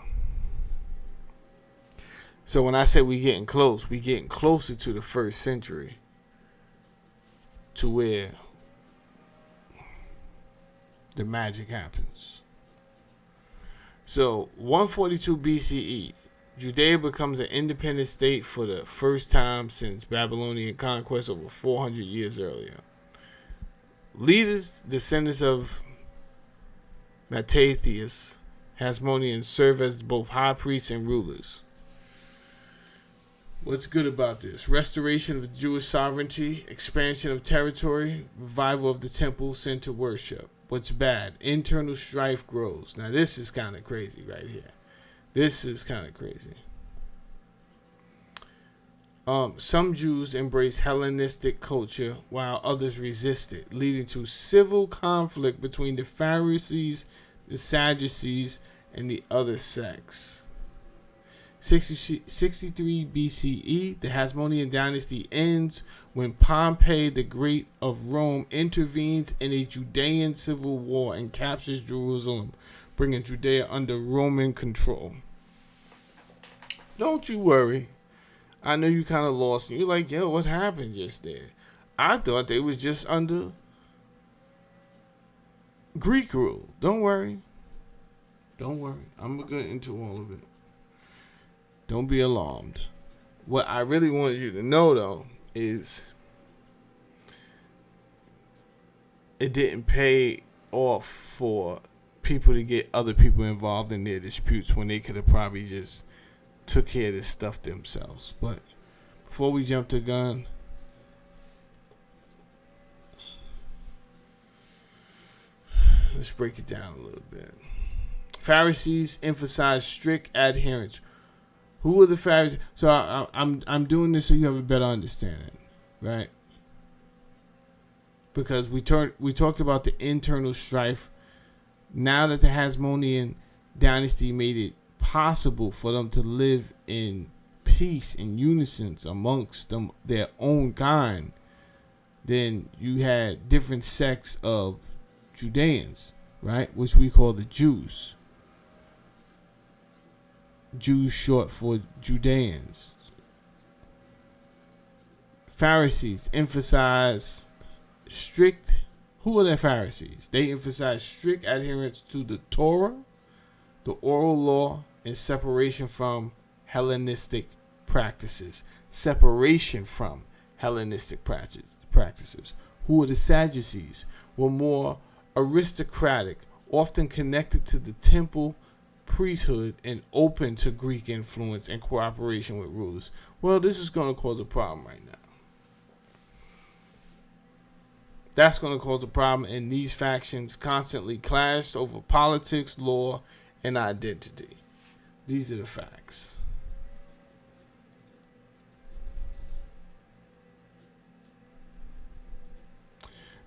Speaker 1: So when I say we're getting close, we're getting closer to the 1st century, to where the magic happens. So 142 BCE, Judea becomes an independent state for the first time since Babylonian conquest over 400 years earlier. Leaders, descendants of Mattathias, Hasmoneans, serve as both high priests and rulers. What's good about this? Restoration of Jewish sovereignty, expansion of territory, revival of the temple, center worship. What's bad? Internal strife grows. Now this is kind of crazy right here. This is kind of crazy. Some Jews embrace Hellenistic culture while others resist it, leading to civil conflict between the Pharisees, the Sadducees, and the other sects. 63 BCE, the Hasmonean dynasty ends when Pompey the Great of Rome intervenes in a Judean civil war and captures Jerusalem, bringing Judea under Roman control. Don't you worry. I know you kind of lost. You're like, yo, what happened just there? I thought they was just under Greek rule. Don't worry. Don't worry. I'm going to get into all of it. Don't be alarmed. What I really wanted you to know, though, is it didn't pay off for people to get other people involved in their disputes when they could have probably just took care of this stuff themselves. But before we jump the gun, let's break it down a little bit. Pharisees emphasize strict adherence. Who were the Pharisees? So I'm doing this so you have a better understanding, right? Because we talked about the internal strife. Now that the Hasmonean dynasty made it possible for them to live in peace and unison amongst them, their own kind, then you had different sects of Judeans, right? Which we call the Jews. Jews short for Judeans. Pharisees emphasize strict. Who are the Pharisees? They emphasize strict adherence to the Torah, the oral law, and separation from Hellenistic practices, separation from Hellenistic practices. Who were the Sadducees? Were more aristocratic, often connected to the temple priesthood and open to Greek influence and cooperation with rulers. Well, this is going to cause a problem right now. That's going to cause a problem, and these factions constantly clashed over politics, law, and identity. These are the facts.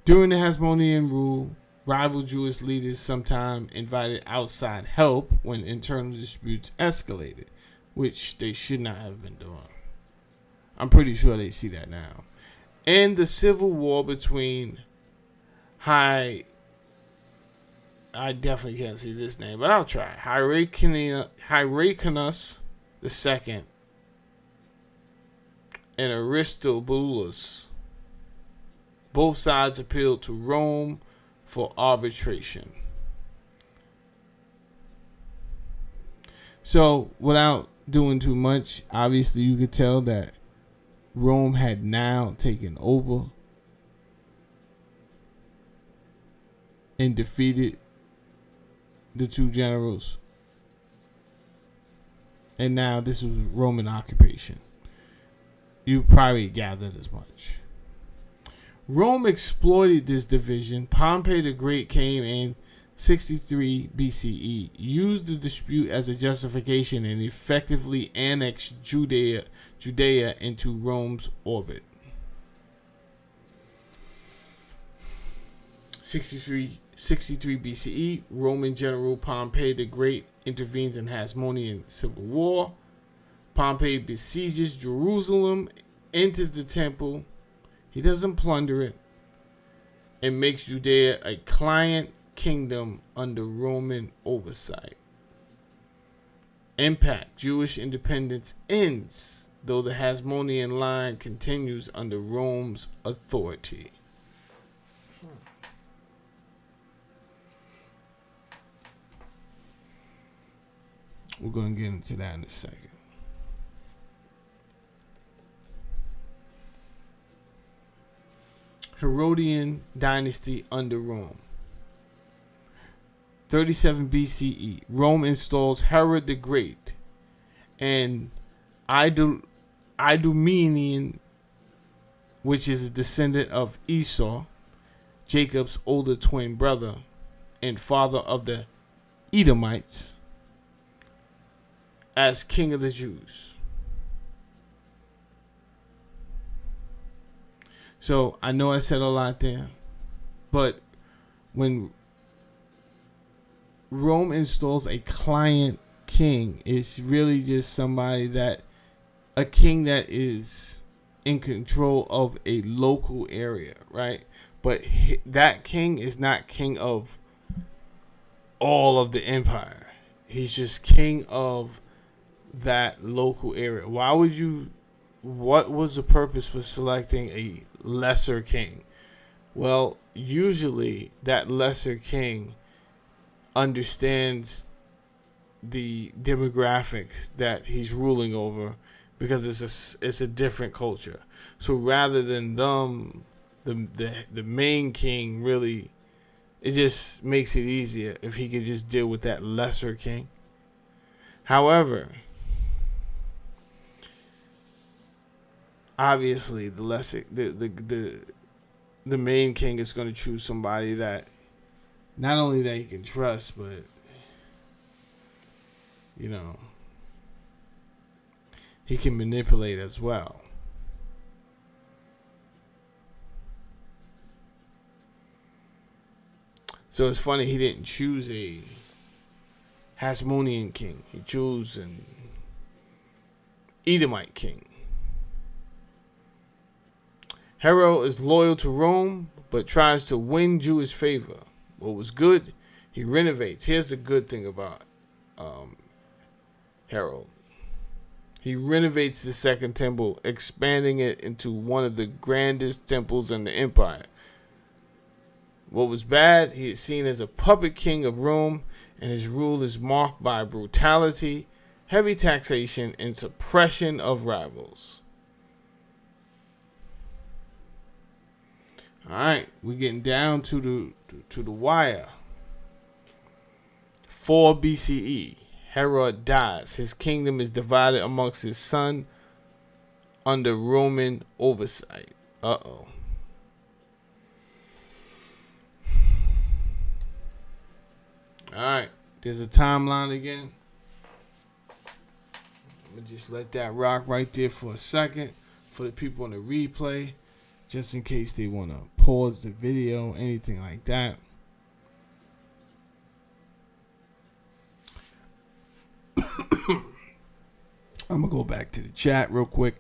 Speaker 1: During the Hasmonean rule, rival Jewish leaders sometimes invited outside help when internal disputes escalated, which they should not have been doing. I'm pretty sure they see that now. And the civil war between I definitely can't see this name, but I'll try. Hyrcanus II and Aristobulus. Both sides appealed to Rome for arbitration. So, without doing too much, obviously you could tell that Rome had now taken over and defeated the two generals. And now this was Roman occupation. You probably gathered as much. Rome exploited this division. Pompey the Great came in 63 BCE, used the dispute as a justification, and effectively annexed Judea into Rome's orbit. 63 BCE, Roman general Pompey the Great intervenes in Hasmonean civil war. Pompey besieges Jerusalem, enters the temple. He doesn't plunder it, and makes Judea a client kingdom under Roman oversight. Impact: Jewish independence ends, though the Hasmonean line continues under Rome's authority. We're going to get into that in a second. Herodian dynasty under Rome. 37 BCE, Rome installs Herod the Great and Idumean, which is a descendant of Esau, Jacob's older twin brother and father of the Edomites, as king of the Jews. So I know I said a lot there, but when Rome installs a client king, it's really just somebody a king that is in control of a local area, right? But that king is not king of all of the empire. He's just king of that local area. What was the purpose for selecting a lesser king? Well, usually that lesser king understands the demographics that he's ruling over because it's a different culture. So rather than the main king, really, it just makes it easier if he could just deal with that lesser king. However, obviously the main king is going to choose somebody that not only that he can trust, but he can manipulate as well. So it's funny, he didn't choose a Hasmonean king. He chose an Edomite king. Herod is loyal to Rome, but tries to win Jewish favor. What was good, he renovates. Here's the good thing about Herod. He renovates the second temple, expanding it into one of the grandest temples in the empire. What was bad, he is seen as a puppet king of Rome, and his rule is marked by brutality, heavy taxation, and suppression of rivals. All right, we're getting down to the wire. 4 BCE, Herod dies. His kingdom is divided amongst his son under Roman oversight. Uh-oh. All right, there's a timeline again. I'm going to just let that rock right there for a second for the people on the replay, just in case they want to pause the video, anything like that. I'm going to go back to the chat real quick.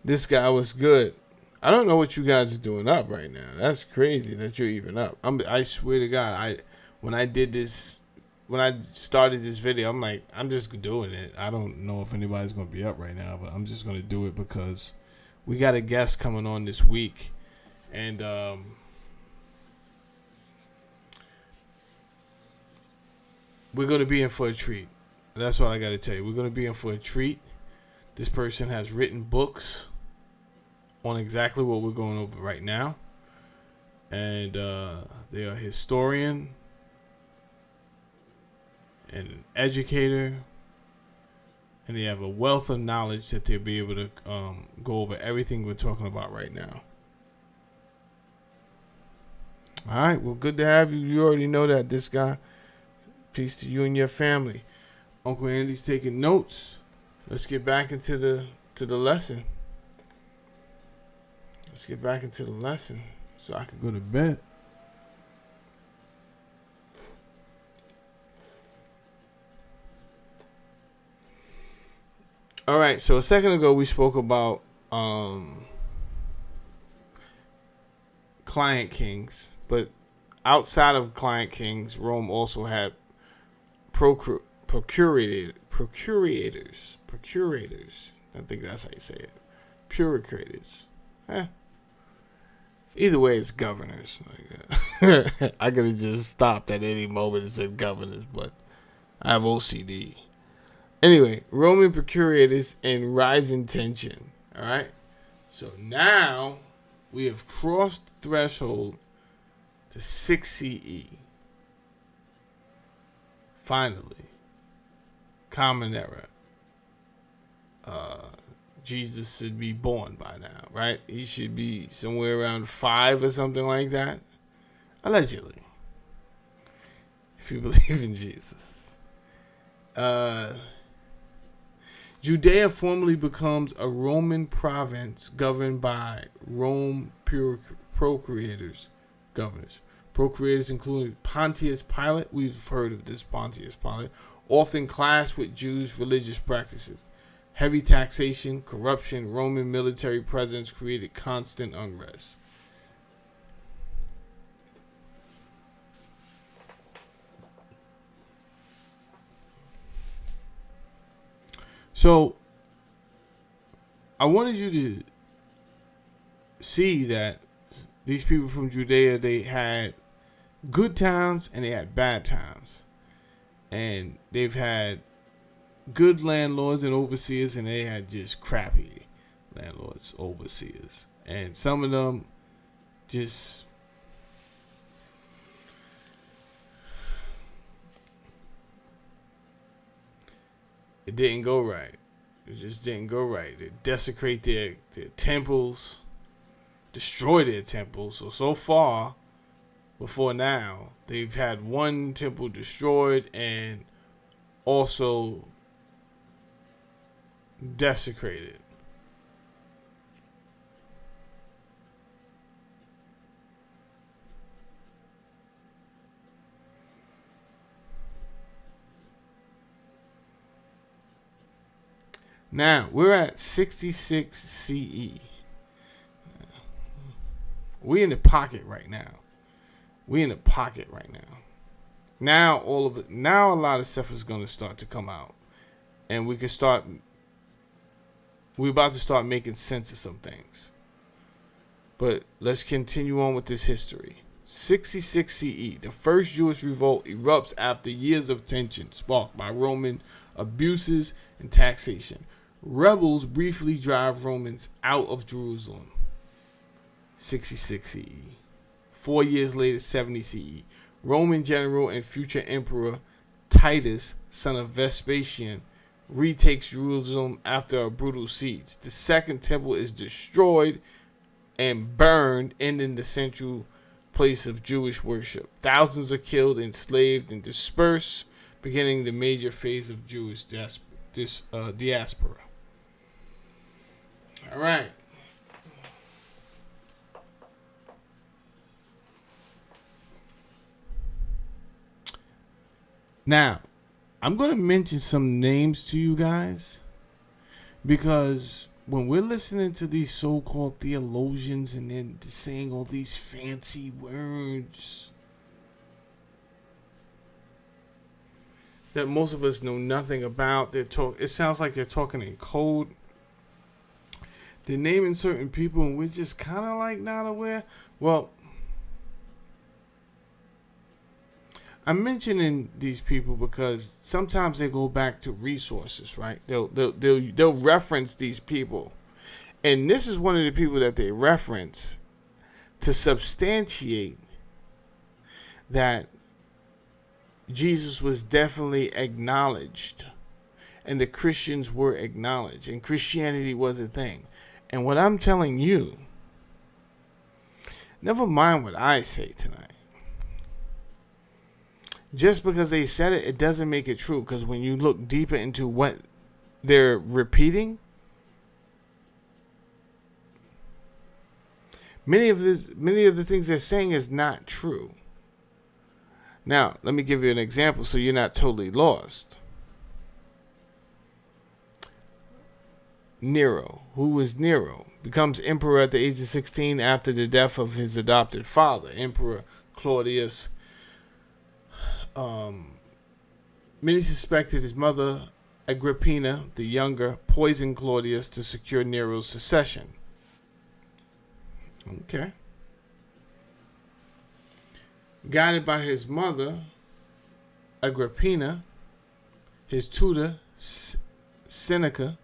Speaker 1: This guy was good. I don't know what you guys are doing up right now. That's crazy that you're even up. I swear to God, when I started this video, I'm like, I'm just doing it. I don't know if anybody's gonna be up right now, but I'm just gonna do it because we got a guest coming on this week, and we're gonna be in for a treat. That's all I gotta tell you. We're gonna be in for a treat. This person has written books on exactly what we're going over right now. And they are a historian and an educator. And they have a wealth of knowledge that they'll be able to go over everything we're talking about right now. All right, well, good to have you. You already know that, this guy. Peace to you and your family. Uncle Andy's taking notes. Let's get back into the lesson. Let's get back into the lesson so I can go to bed. All right, so a second ago we spoke about client kings, but outside of client kings, Rome also had procurators. I think that's how you say it. Procurators. Either way, it's governors. I could have just stopped at any moment and said governors, but I have OCD. Anyway, Roman procurators and rising tension. All right. So now we have crossed the threshold to 6 CE. Finally, Common Era. Jesus should be born by now, right? He should be somewhere around 5 or something like that. Allegedly. If you believe in Jesus. Judea formally becomes a Roman province governed by Rome procurators, governors. Procurators include Pontius Pilate. We've heard of this Pontius Pilate. Often clashed with Jews' religious practices. Heavy taxation, corruption, Roman military presence created constant unrest. So, I wanted you to see that these people from Judea, they had good times and they had bad times. And they've had good landlords and overseers, and they had just crappy landlords, overseers. And some of them just it didn't go right. It just didn't go right. They desecrate their temples, destroy their temples. So far, before now, they've had one temple destroyed and also desecrated. Now, we're at 66 CE. We in the pocket right now. We in the pocket right now. Now all of it. Now a lot of stuff is going to start to come out, and we can start. We're about to start making sense of some things. But let's continue on with this history. 66 CE, the first Jewish revolt erupts after years of tension sparked by Roman abuses and taxation. Rebels briefly drive Romans out of Jerusalem. 66 CE. 4 years later, 70 CE. Roman general and future emperor Titus, son of Vespasian, retakes Jerusalem after a brutal siege. The second temple is destroyed and burned, ending the central place of Jewish worship. Thousands are killed, enslaved, and dispersed, beginning the major phase of Jewish diaspora. All right. Now, I'm going to mention some names to you guys, because when we're listening to these so-called theologians and then saying all these fancy words that most of us know nothing about, it sounds like they're talking in code. They're naming certain people and we're just kind of like not aware. Well, I'm mentioning these people because sometimes they go back to resources, right? They'll reference these people, and this is one of the people that they reference to substantiate that Jesus was definitely acknowledged, and the Christians were acknowledged, and Christianity was a thing. And what I'm telling you, never mind what I say tonight. Just because they said it, it doesn't make it true. Because when you look deeper into what they're repeating, many of the things they're saying is not true. Now, let me give you an example so you're not totally lost. Nero. Who was Nero? Becomes emperor at the age of 16 after the death of his adopted father, Emperor Claudius. Many suspected his mother, Agrippina the Younger, poisoned Claudius to secure Nero's succession. Okay. Guided by his mother, Agrippina, his tutor, Seneca,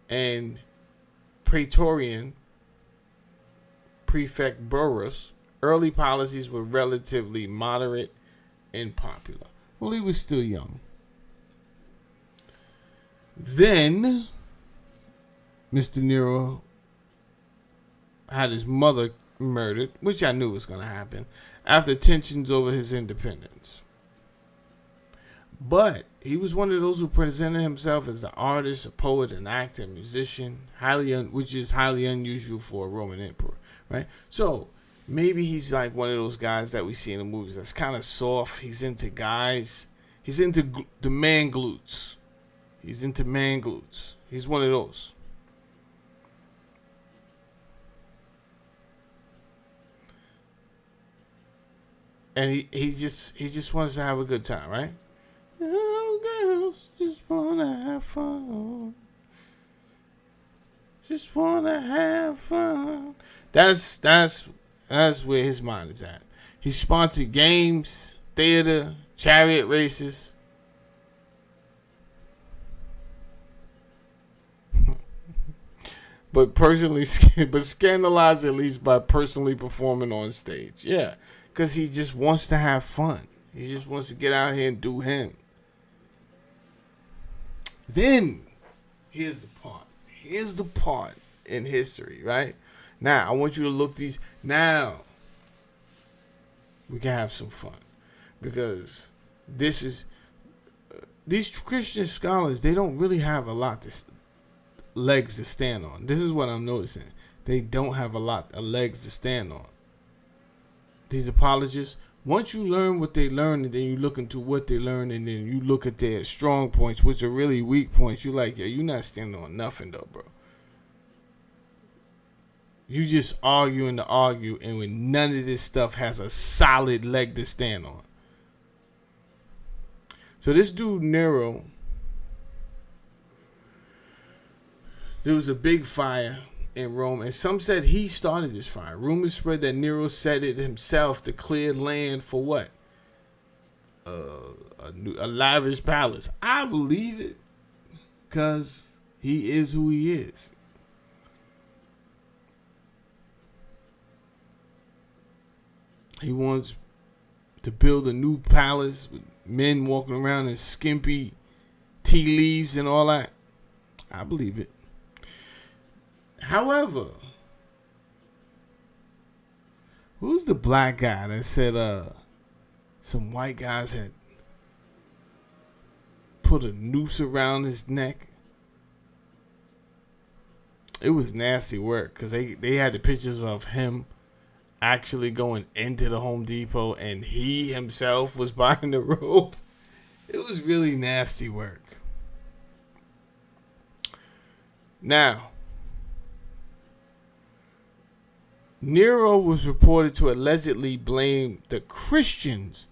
Speaker 1: and Praetorian prefect Burrus, early policies were relatively moderate and popular. Well, he was still young. Then, Mr. Nero had his mother murdered, which I knew was going to happen, after tensions over his independence. But he was one of those who presented himself as an artist, a poet, an actor, a musician, which is highly unusual for a Roman emperor, right? So, maybe he's like one of those guys that we see in the movies that's kind of soft. He's into guys. He's into the man glutes. He's into man glutes. He's one of those. And he just wants to have a good time, right? Oh, girls just wanna have fun. Just wanna have fun. That's where his mind is at. He sponsored games, theater, chariot races. but scandalized at least by personally performing on stage. Yeah, because he just wants to have fun. He just wants to get out here and do him. Then, here's the part in history, right? Now, I want you to look these. Now, we can have some fun. Because these Christian scholars, they don't really have a lot of legs to stand on. This is what I'm noticing. They don't have a lot of legs to stand on. These apologists, once you learn what they learn and then you look into what they learn and then you look at their strong points, which are really weak points, you're like, yeah, you're not standing on nothing though, bro. You just arguing to argue, and when none of this stuff has a solid leg to stand on. So this dude Nero, there was a big fire in Rome, and some said he started this fire. Rumors spread that Nero set it himself to clear land for what? A lavish palace. I believe it, because he is who he is. He wants to build a new palace with men walking around in skimpy tea leaves and all that. I believe it. However, who's the black guy that said some white guys had put a noose around his neck? It was nasty work, because they had the pictures of him actually going into the Home Depot, and he himself was buying the rope. It was really nasty work. Now, Nero was reported to allegedly blame the Christians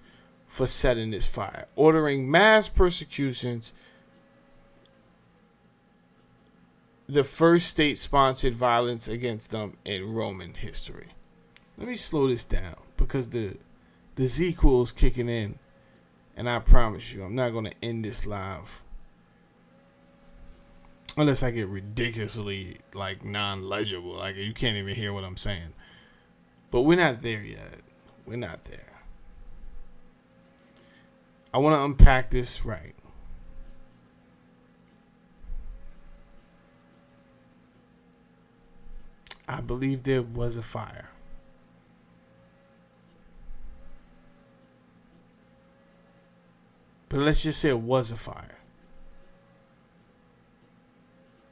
Speaker 1: for setting this fire, ordering mass persecutions, the first state-sponsored violence against them in Roman history. Let me slow this down, because the Z-Cool is kicking in, and I promise you, I'm not going to end this live unless I get ridiculously non-legible, like you can't even hear what I'm saying. But we're not there yet. We're not there. I want to unpack this right. I believe there was a fire. But let's just say it was a fire.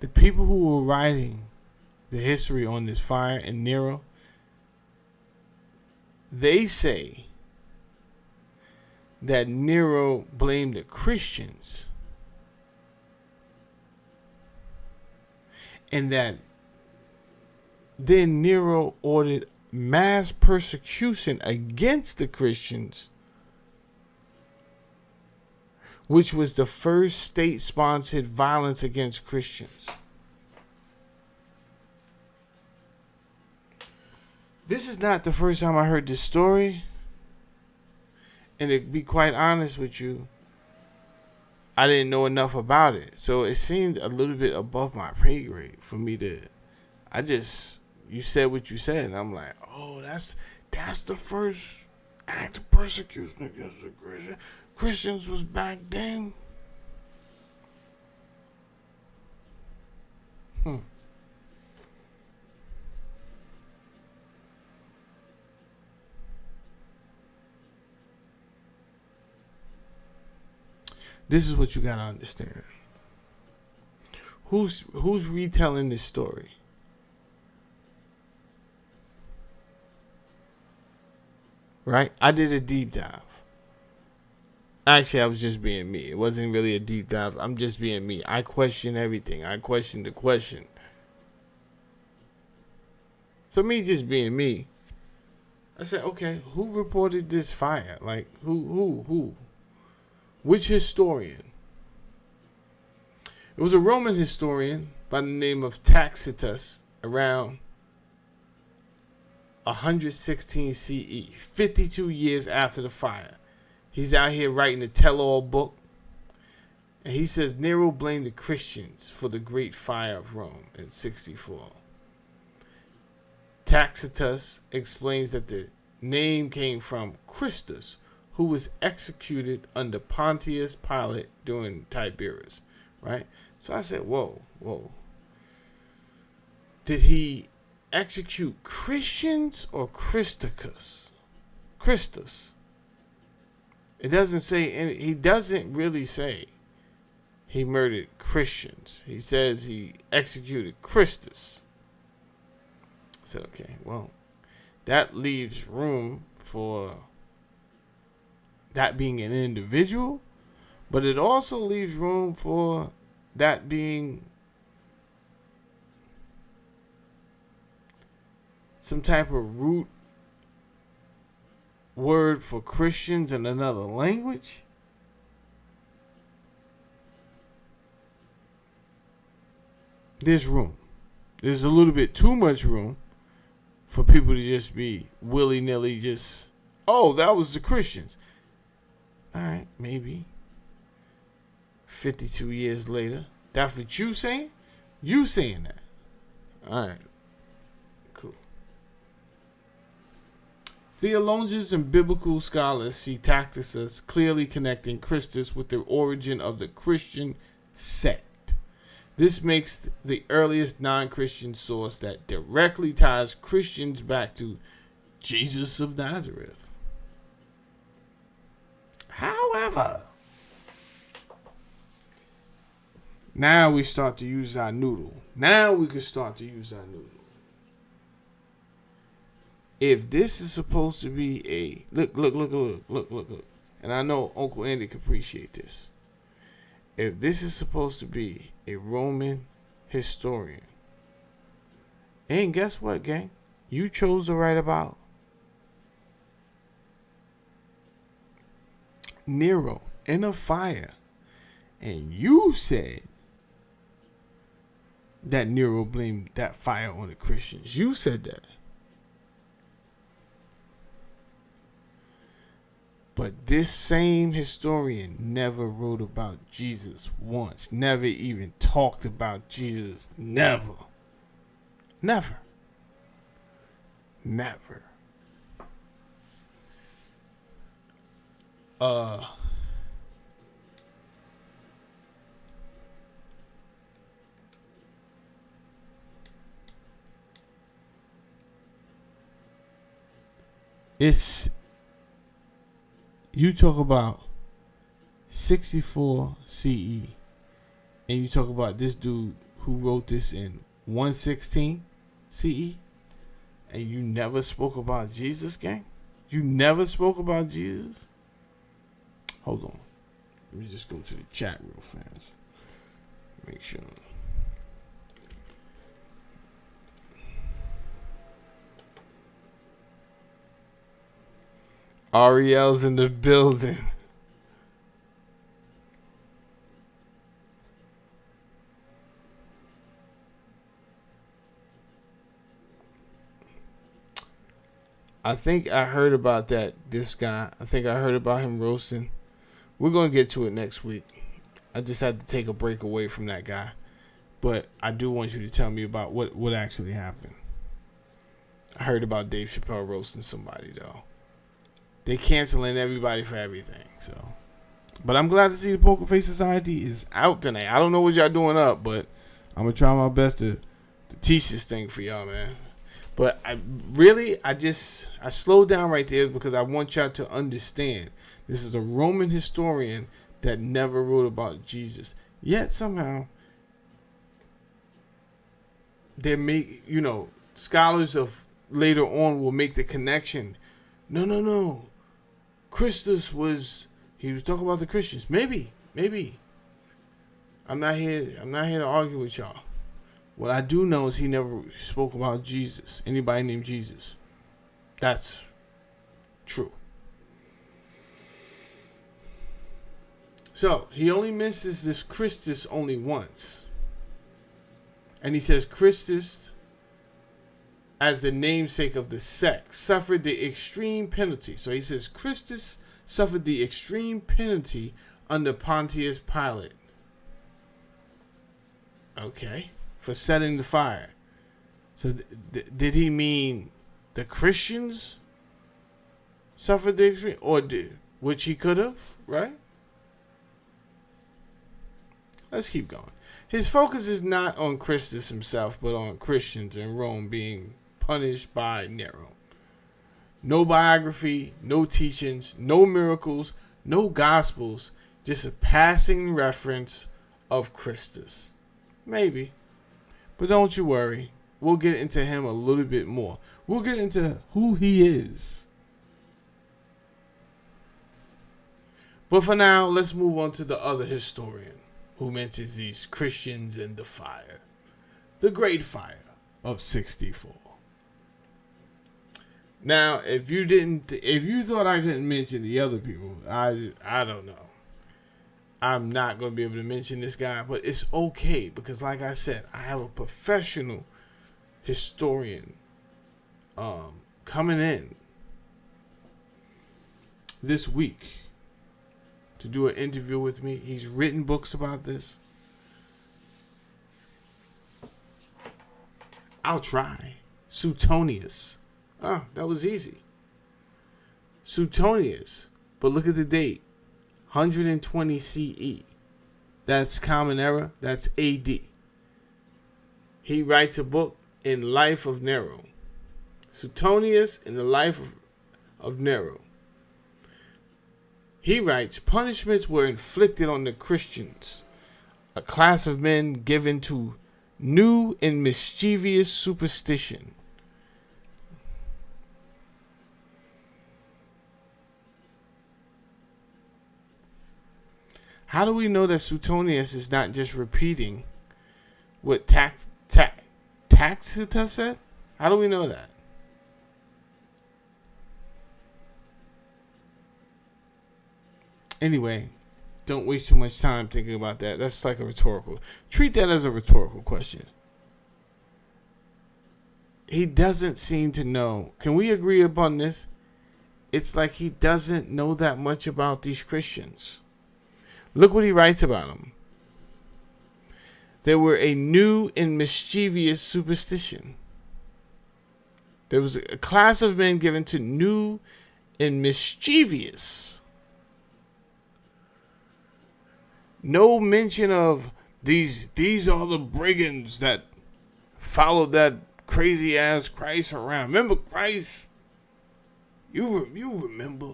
Speaker 1: The people who were writing the history on this fire and Nero, they say that Nero blamed the Christians, and that then Nero ordered mass persecution against the Christians, which was the first state-sponsored violence against Christians. This is not the first time I heard this story. And to be quite honest with you, I didn't know enough about it. So it seemed a little bit above my pay grade for me to... you said what you said, and I'm like, oh, that's the first act of persecution against the Christians was back then. This is what you gotta understand. Who's retelling this story? Right? I did a deep dive. Actually, I was just being me. It wasn't really a deep dive. I'm just being me. I question everything. I question the question. So me just being me, I said, okay, who reported this fire? Like, who? Which historian? It was a Roman historian by the name of Tacitus around 116 CE, 52 years after the fire. He's out here writing a tell-all book, and he says Nero blamed the Christians for the Great Fire of Rome in 64. Tacitus explains that the name came from Christus, who was executed under Pontius Pilate during Tiberius, right? So I said, whoa. Did he execute Christians or Christus? It doesn't say, he doesn't really say he murdered Christians. He says he executed Christus. I said, okay, well, that leaves room for that being an individual, but it also leaves room for that being some type of root word for Christians in another language? There's room. There's a little bit too much room for people to just be willy-nilly just, oh, that was the Christians. All right, maybe 52 years later. That's what you saying? You saying that. All right. Cool. Theologians and biblical scholars see Tacitus as clearly connecting Christus with the origin of the Christian sect. This makes the earliest non-Christian source that directly ties Christians back to Jesus of Nazareth. However, now we start to use our noodle. Now we can start to use our noodle. If this is supposed to be a look, and I know Uncle Andy can appreciate this. If this is supposed to be a Roman historian, and guess what, gang? You chose to write about Nero in a fire, and you said that Nero blamed that fire on the Christians. You said that. But this same historian never wrote about Jesus once. Never even talked about Jesus. Never. Never. Never. It's, you talk about 64 CE, and you talk about this dude who wrote this in 116 CE, and you never spoke about Jesus, gang? You never spoke about Jesus? Hold on. Let me just go to the chat real fast. Make sure. Ariel's in the building. I think I heard about this guy. I think I heard about him roasting. We're going to get to it next week. I just had to take a break away from that guy. But I do want you to tell me about what actually happened. I heard about Dave Chappelle roasting somebody, though. They canceling everybody for everything, so. But I'm glad to see the Poker Face Society is out tonight. I don't know what y'all doing up, but I'm going to try my best to teach this thing for y'all, man. But I slowed down right there because I want y'all to understand. This is a Roman historian that never wrote about Jesus. Yet somehow, they make, scholars of later on will make the connection. No. Christus he was talking about the Christians. Maybe. I'm not here to argue with y'all. What I do know is he never spoke about Jesus. Anybody named Jesus. That's true. So, he only mentions this Christus only once. And he says Christus, as the namesake of the sect, suffered the extreme penalty. So he says Christus suffered the extreme penalty under Pontius Pilate. Okay. For setting the fire. So did he mean the Christians suffered the extreme? Which he could have, right? Let's keep going. His focus is not on Christus himself, but on Christians in Rome being punished by Nero. No biography, no teachings, no miracles, no gospels, just a passing reference of Christus. Maybe. But don't you worry. We'll get into him a little bit more. We'll get into who he is. But for now, let's move on to the other historian who mentions these Christians in the fire. The Great Fire of 64. Now, if you thought I couldn't mention the other people, I don't know. I'm not going to be able to mention this guy, but it's okay because, like I said, I have a professional historian coming in this week to do an interview with me. He's written books about this. I'll try. Suetonius. That was easy. Suetonius. But look at the date. 120 CE. That's Common Era. That's AD. He writes a book in Life of Nero. Suetonius in the Life of Nero. He writes, punishments were inflicted on the Christians, a class of men given to new and mischievous superstition. How do we know that Suetonius is not just repeating what Tacitus said? How do we know that? Anyway, don't waste too much time thinking about that. That's like a rhetorical. Treat that as a rhetorical question. He doesn't seem to know. Can we agree upon this? It's like he doesn't know that much about these Christians. Look what he writes about them. They were a new and mischievous superstition. There was a class of men given to new and mischievous. No mention of these are the brigands that followed that crazy ass Christ around. Remember Christ? You remember?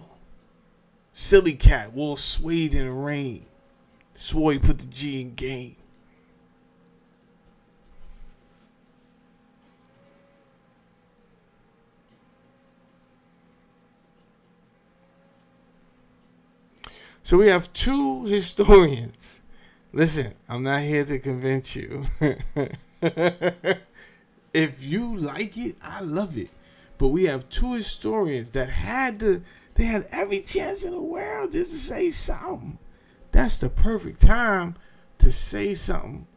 Speaker 1: Silly cat wore suede in the rain. Swore he put the G in game. So we have two historians. Listen, I'm not here to convince you. If you like it, I love it. But we have two historians that had every chance in the world just to say something. That's the perfect time to say something.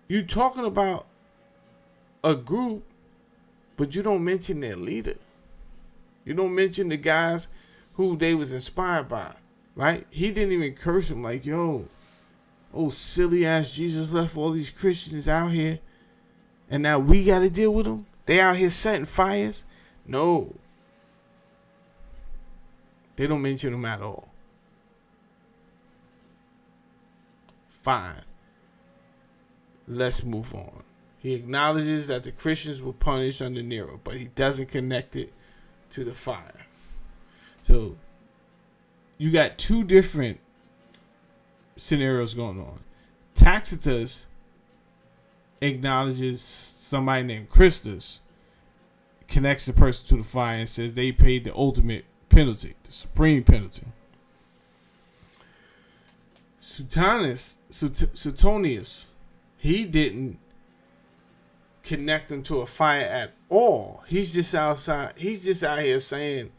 Speaker 1: You talking about a group, but you don't mention their leader. You don't mention the guys who they was inspired by, right? He didn't even curse them like, yo, oh, silly ass Jesus left all these Christians out here, and now we got to deal with them? They out here setting fires? No. They don't mention them at all. Fine. Let's move on. He acknowledges that the Christians were punished under Nero, but he doesn't connect it to the fire. So you got two different scenarios going on. Tacitus acknowledges somebody named Christus, connects the person to the fire, and says they paid the ultimate penalty, the supreme penalty. Suetonius, he didn't connect them to a fire at all. He's just outside. He's just out here saying,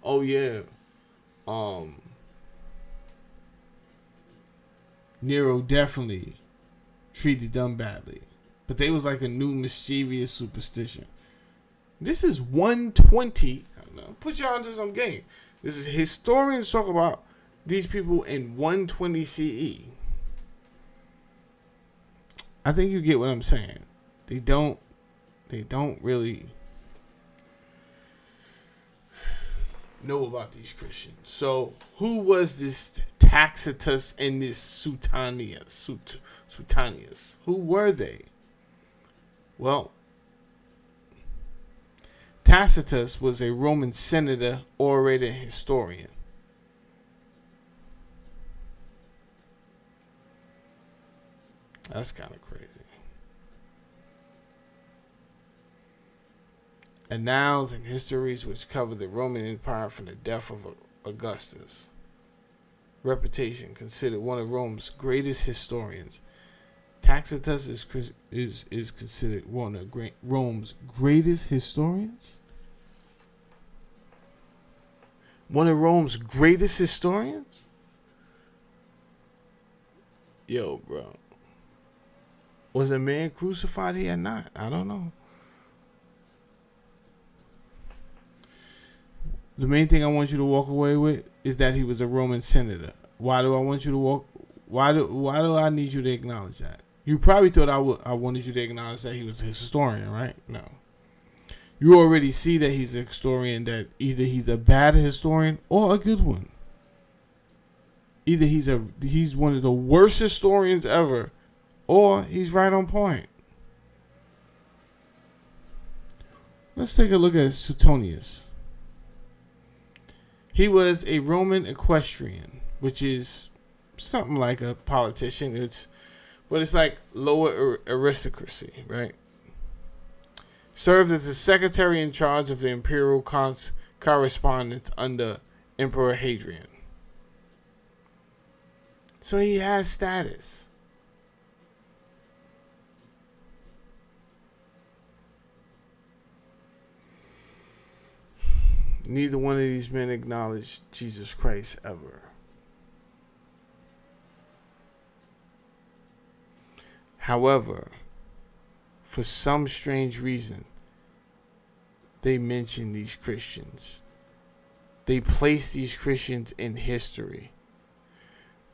Speaker 1: "Oh yeah, Nero definitely treated them badly, but they was like a new mischievous superstition." This is 120. I don't know, put y'all into some game. This is historians talk about these people in 120 CE. I think you get what I'm saying. They don't really know about these Christians. So who was this Tacitus and this Suetonius? Who were they? Well, Tacitus was a Roman senator, orator, and historian. That's kind of crazy. Annals and histories which cover the Roman Empire from the death of Augustus. Reputation, considered one of Rome's greatest historians. Tacitus is considered one of Rome's greatest historians. One of Rome's greatest historians? Yo, bro. Was a man crucified here or not? I don't know. The main thing I want you to walk away with is that he was a Roman senator. Why do I want you to walk? Why do I need you to acknowledge that? You probably thought I wanted you to acknowledge that he was a historian, right? No. You already see that he's a historian, that either he's a bad historian or a good one. Either he's one of the worst historians ever, or he's right on point. Let's take a look at Suetonius. He was a Roman equestrian, which is something like a politician. But it's like lower aristocracy, right? Served as the secretary in charge of the imperial correspondence under Emperor Hadrian. So he has status. Neither one of these men acknowledged Jesus Christ ever. However, for some strange reason, they mention these Christians. They place these Christians in history.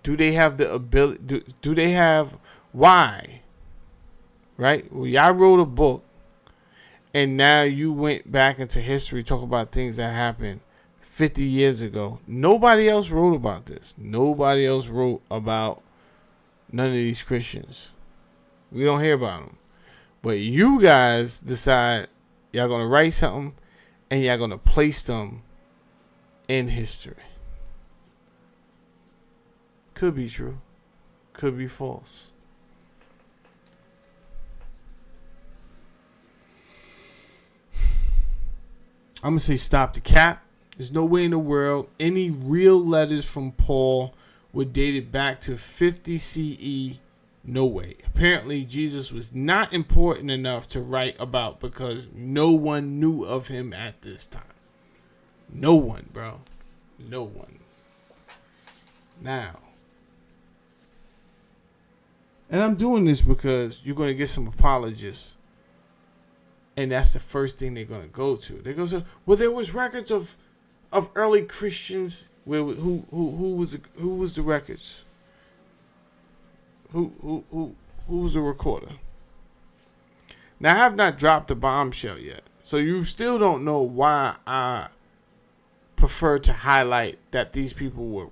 Speaker 1: Do they have the ability? Do they have? Why? Right? Well, y'all wrote a book, and now you went back into history, talk about things that happened 50 years ago. Nobody else wrote about this. Nobody else wrote about none of these Christians. We don't hear about them. But you guys decide y'all going to write something, and y'all going to place them in history. Could be true. Could be false. I'm going to say stop the cap. There's no way in the world any real letters from Paul were dated back to 50 CE. No way. Apparently, Jesus was not important enough to write about because no one knew of him at this time. No one, bro. No one. Now. And I'm doing this because you're going to get some apologists. And that's the first thing they're going to go to. They're going to say, well, there was records of early Christians. Who was the records? Who was the recorder? Now, I have not dropped the bombshell yet. So you still don't know why I prefer to highlight that these people were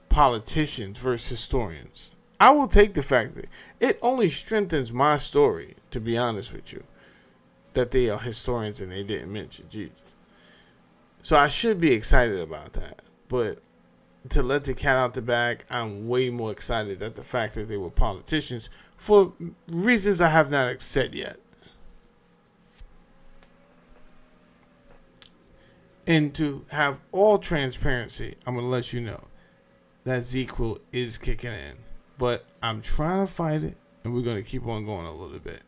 Speaker 1: politicians versus historians. I will take the fact that it only strengthens my story, to be honest with you, that they are historians and they didn't mention Jesus. So I should be excited about that. But to let the cat out the bag, I'm way more excited at the fact that they were politicians for reasons I have not said yet. And to have all transparency, I'm going to let you know that Ezekiel is kicking in. But I'm trying to fight it, and we're going to keep on going a little bit.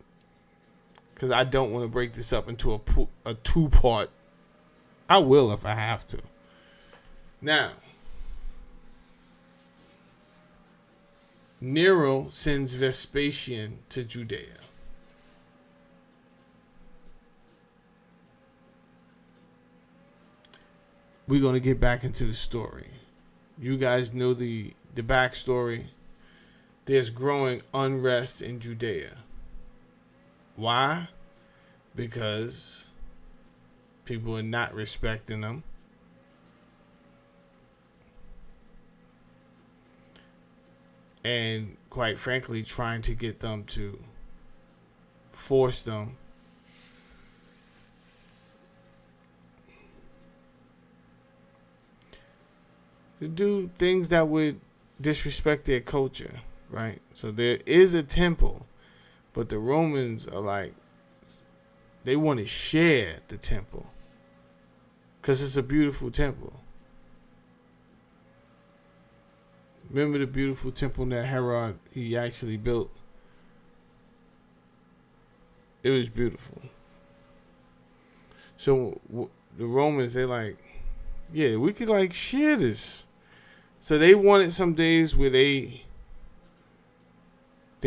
Speaker 1: Because I don't want to break this up into a two-part. I will if I have to. Now, Nero sends Vespasian to Judea. We're going to get back into the story. You guys know the backstory. There's growing unrest in Judea. Why? Because people are not respecting them. And quite frankly, trying to get them to force them to do things that would disrespect their culture, right? So there is a temple, but the Romans are like, they want to share the temple because it's a beautiful temple. Remember the beautiful temple that Herod, he actually built? It was beautiful. So the Romans, they're like, yeah, we could like share this. So they wanted some days where they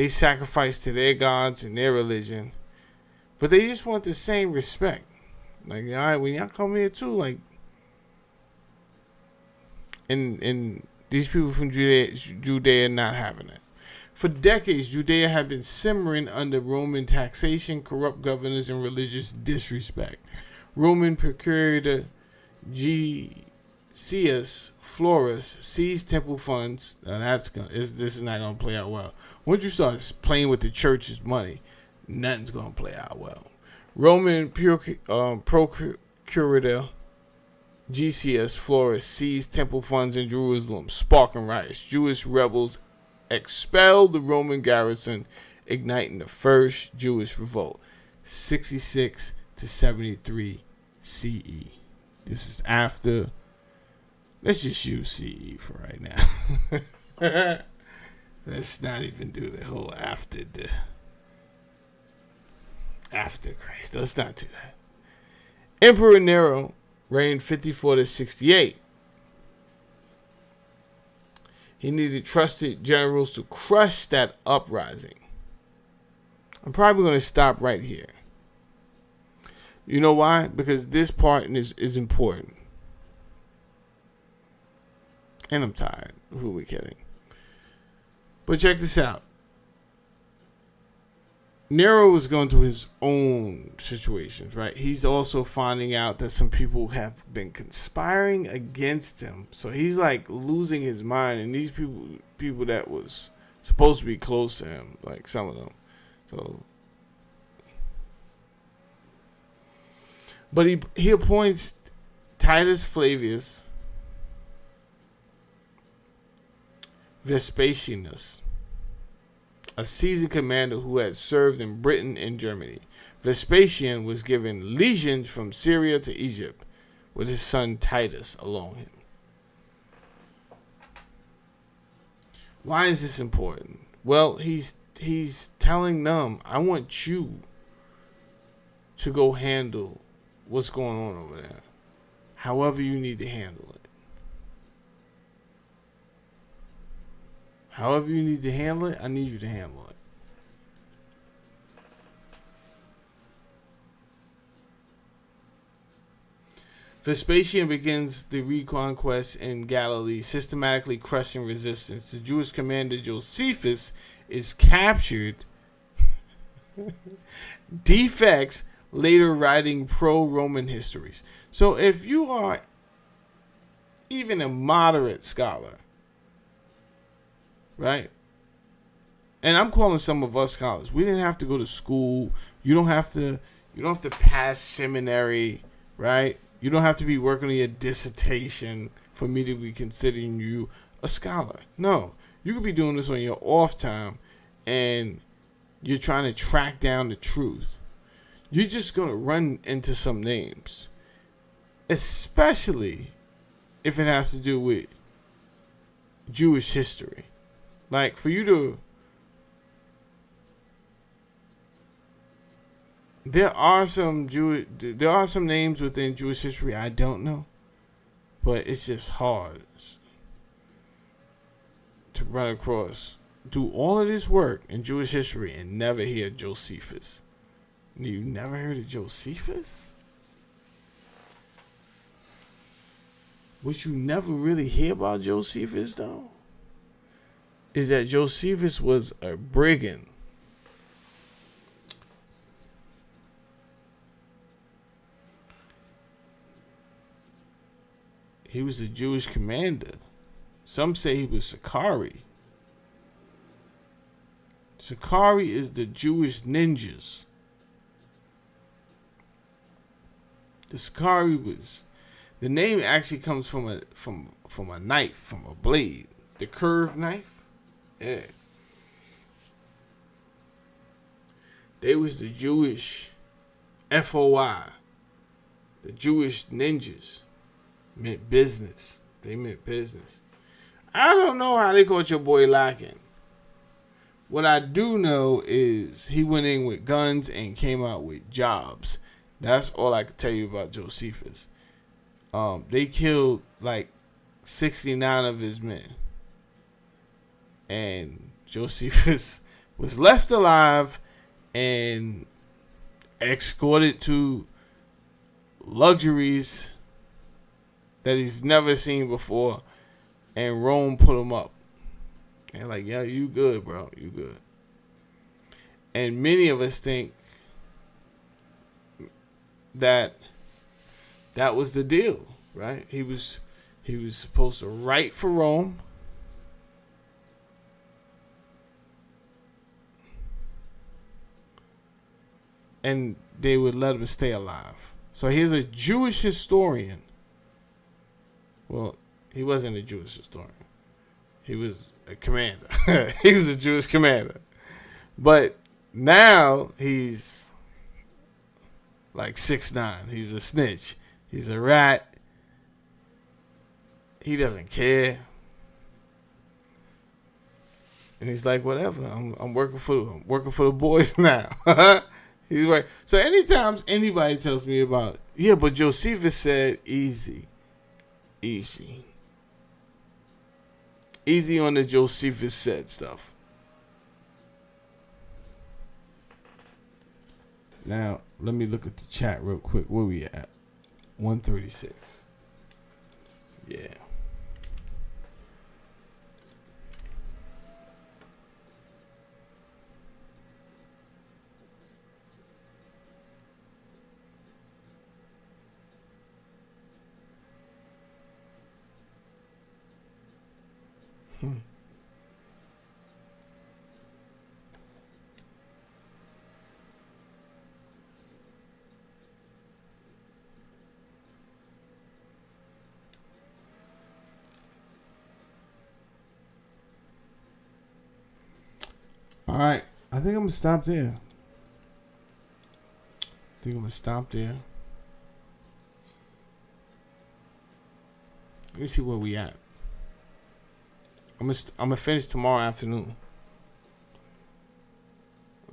Speaker 1: sacrifice to their gods and their religion, but they just want the same respect. Like, all right, when y'all come here too, like, and these people from Judea not having it. For decades, Judea had been simmering under Roman taxation, corrupt governors, and religious disrespect. Roman procurator Gaius Florus seized temple funds. Now this is not going to play out well. Once you start playing with the church's money, nothing's going to play out well. Roman procurator Gaius Florus seized temple funds in Jerusalem, sparking riots. Jewish rebels expelled the Roman garrison, igniting the first Jewish revolt, 66 to 73 CE. This is after. Let's just use CE for right now. Let's not even do the whole after Christ. Let's not do that. Emperor Nero reigned 54 to 68. He needed trusted generals to crush that uprising. I'm probably going to stop right here. You know why? Because this part is important. And I'm tired. Who are we kidding? But check this out. Nero was going through his own situations, right? He's also finding out that some people have been conspiring against him. So he's like losing his mind. And these people that was supposed to be close to him, like some of them. So, but he appoints Titus Flavius Vespasianus, a seasoned commander who had served in Britain and Germany. Vespasian was given legions from Syria to Egypt, with his son Titus along him. Why is this important? Well, he's telling them, I want you to go handle what's going on over there, however you need to handle it. However you need to handle it, I need you to handle it. Vespasian begins the reconquest in Galilee, systematically crushing resistance. The Jewish commander Josephus is captured. Defects, later writing pro-Roman histories. So if you are even a moderate scholar, right? And I'm calling some of us scholars. We didn't have to go to school. You don't have to pass seminary, right? You don't have to be working on your dissertation for me to be considering you a scholar. No, you could be doing this on your off time and you're trying to track down the truth. You're just going to run into some names, especially if it has to do with Jewish history. Like, for you to, there are some names within Jewish history I don't know, but it's just hard to run across, do all of this work in Jewish history and never hear Josephus. You never heard of Josephus? What you never really hear about Josephus, though, is that Josephus was a brigand. He was a Jewish commander. Some say he was Sicarii. Sicarii is the Jewish ninjas. The Sicarii was, the name actually comes from a knife, from a blade, the curved knife. Yeah. They was the Jewish FOI. The Jewish ninjas. Meant business. They meant business. I don't know how they caught your boy lacking. What I do know is he went in with guns and came out with jobs. That's all I can tell you about Josephus. They killed like 69 of his men. And Josephus was left alive and escorted to luxuries that he's never seen before. And Rome put him up. And like, yeah, you good, bro. You good. And many of us think that was the deal, right? He was supposed to write for Rome. And they would let him stay alive. So here's a Jewish historian. Well, he wasn't a Jewish historian. He was a commander. He was a Jewish commander. But now he's like 6'9". He's a snitch. He's a rat. He doesn't care. And he's like, whatever. I'm working for the boys now. He's right. So anytime anybody tells me about, yeah, but Josephus said easy on the Josephus said stuff. Now, let me look at the chat real quick. Where we at? 136. Yeah. All right. I think I'm going to stop there. Let me see where we at. I'm gonna finish tomorrow afternoon.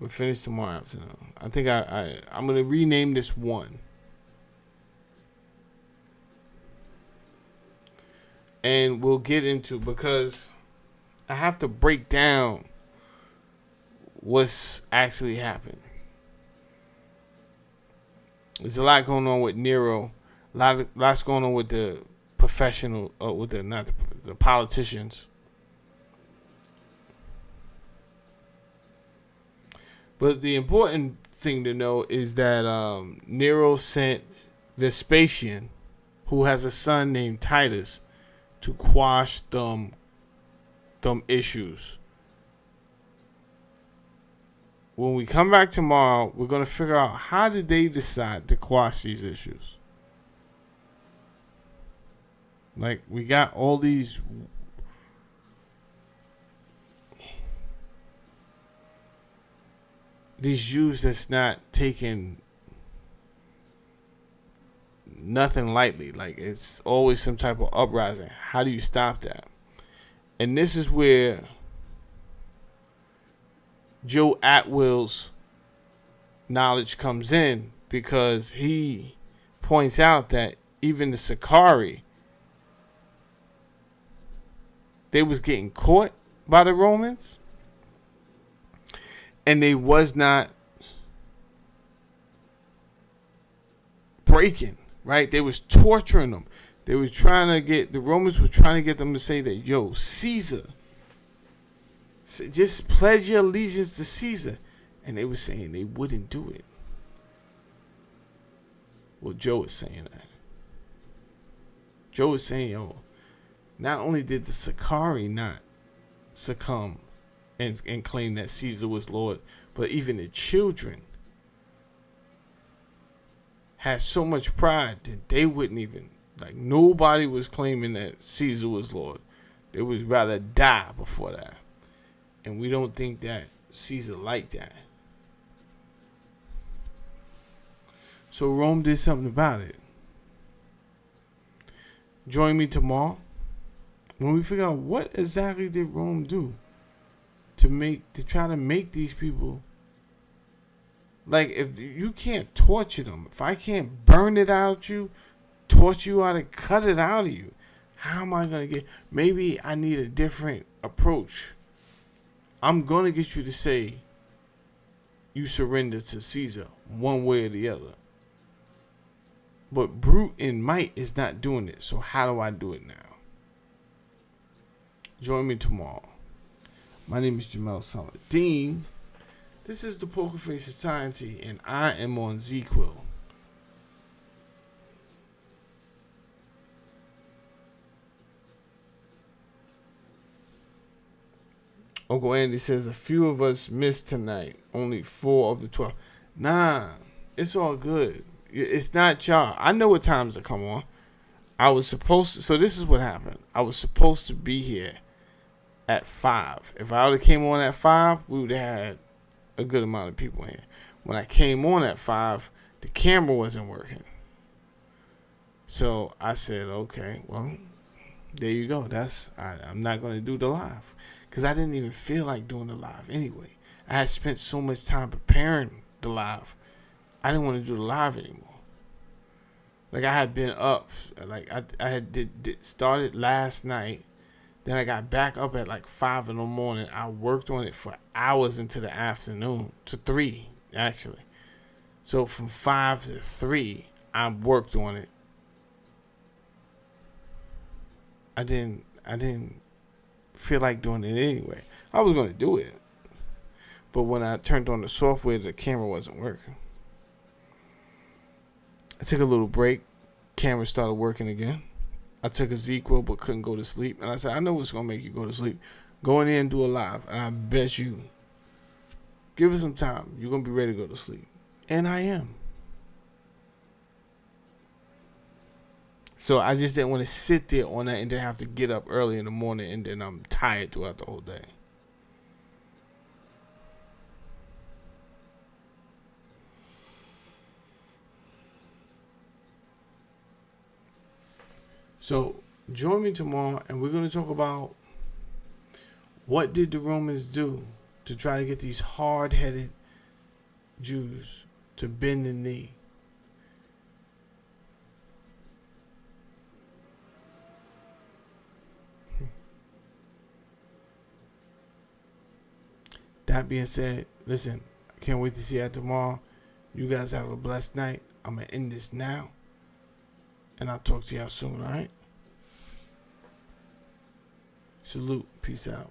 Speaker 1: I think I'm gonna rename this one. And we'll get into, because I have to break down what's actually happened. There's a lot going on with Nero. Lots going on with the professional, with the politicians. But the important thing to know is that Nero sent Vespasian, who has a son named Titus, to quash them issues. When we come back tomorrow, we're going to figure out how did they decide to quash these issues. Like, we got all these Jews that's not taking nothing lightly. Like, it's always some type of uprising. How do you stop that? And this is where Joe Atwill's knowledge comes in, because he points out that even the Sicarii, they was getting caught by the Romans, and they was not breaking, right? They was torturing them. The Romans were trying to get them to say that, yo, Caesar, just pledge your allegiance to Caesar. And they were saying they wouldn't do it. Well, Joe is saying that. Joe is saying, yo, not only did the Sicarii not succumb and claim that Caesar was Lord, but even the children had so much pride that they wouldn't even, like, nobody was claiming that Caesar was Lord. They would rather die before that. And we don't think that Caesar liked that. So Rome did something about it. Join me tomorrow when we figure out what exactly did Rome do to try to make these people, like, if you can't torture them, if I can't burn it out you, taught you how to cut it out of you. How am I going to get... Maybe I need a different approach. I'm going to get you to say you surrender to Caesar one way or the other. But brute and might is not doing it. So how do I do it now? Join me tomorrow. My name is Jamel Saladin. This is the Poker Face Society, and I am on ZQuil. Uncle Andy says, a few of us missed tonight. Only 4 of the 12. Nah, it's all good. It's not y'all. I know what times to come on. I was supposed to. So this is what happened. I was supposed to be here at 5. If I would have came on at 5, we would have had a good amount of people in here. When I came on at 5, the camera wasn't working. So I said, okay, well, there you go. I'm not going to do the live. Because I didn't even feel like doing the live anyway. I had spent so much time preparing the live. I didn't want to do the live anymore. Like, I had been up. Like, I had started last night. Then I got back up at like 5 in the morning. I worked on it for hours into the afternoon. To 3, actually. So from 5 to 3, I worked on it. I didn't feel like doing it anyway. I was going to do it. But when I turned on the software, the camera wasn't working. I took a little break. Camera started working again. I took a ZQuil but couldn't go to sleep. And I said, I know what's going to make you go to sleep. Go in there and do a live. And I bet you, give it some time. You're going to be ready to go to sleep. And I am. So I just didn't want to sit there on that and then have to get up early in the morning and then I'm tired throughout the whole day. So join me tomorrow and we're going to talk about what did the Romans do to try to get these hard-headed Jews to bend the knee. That being said, listen, I can't wait to see you tomorrow. You guys have a blessed night. I'm going to end this now. And I'll talk to y'all soon, all right? Salute. Peace out.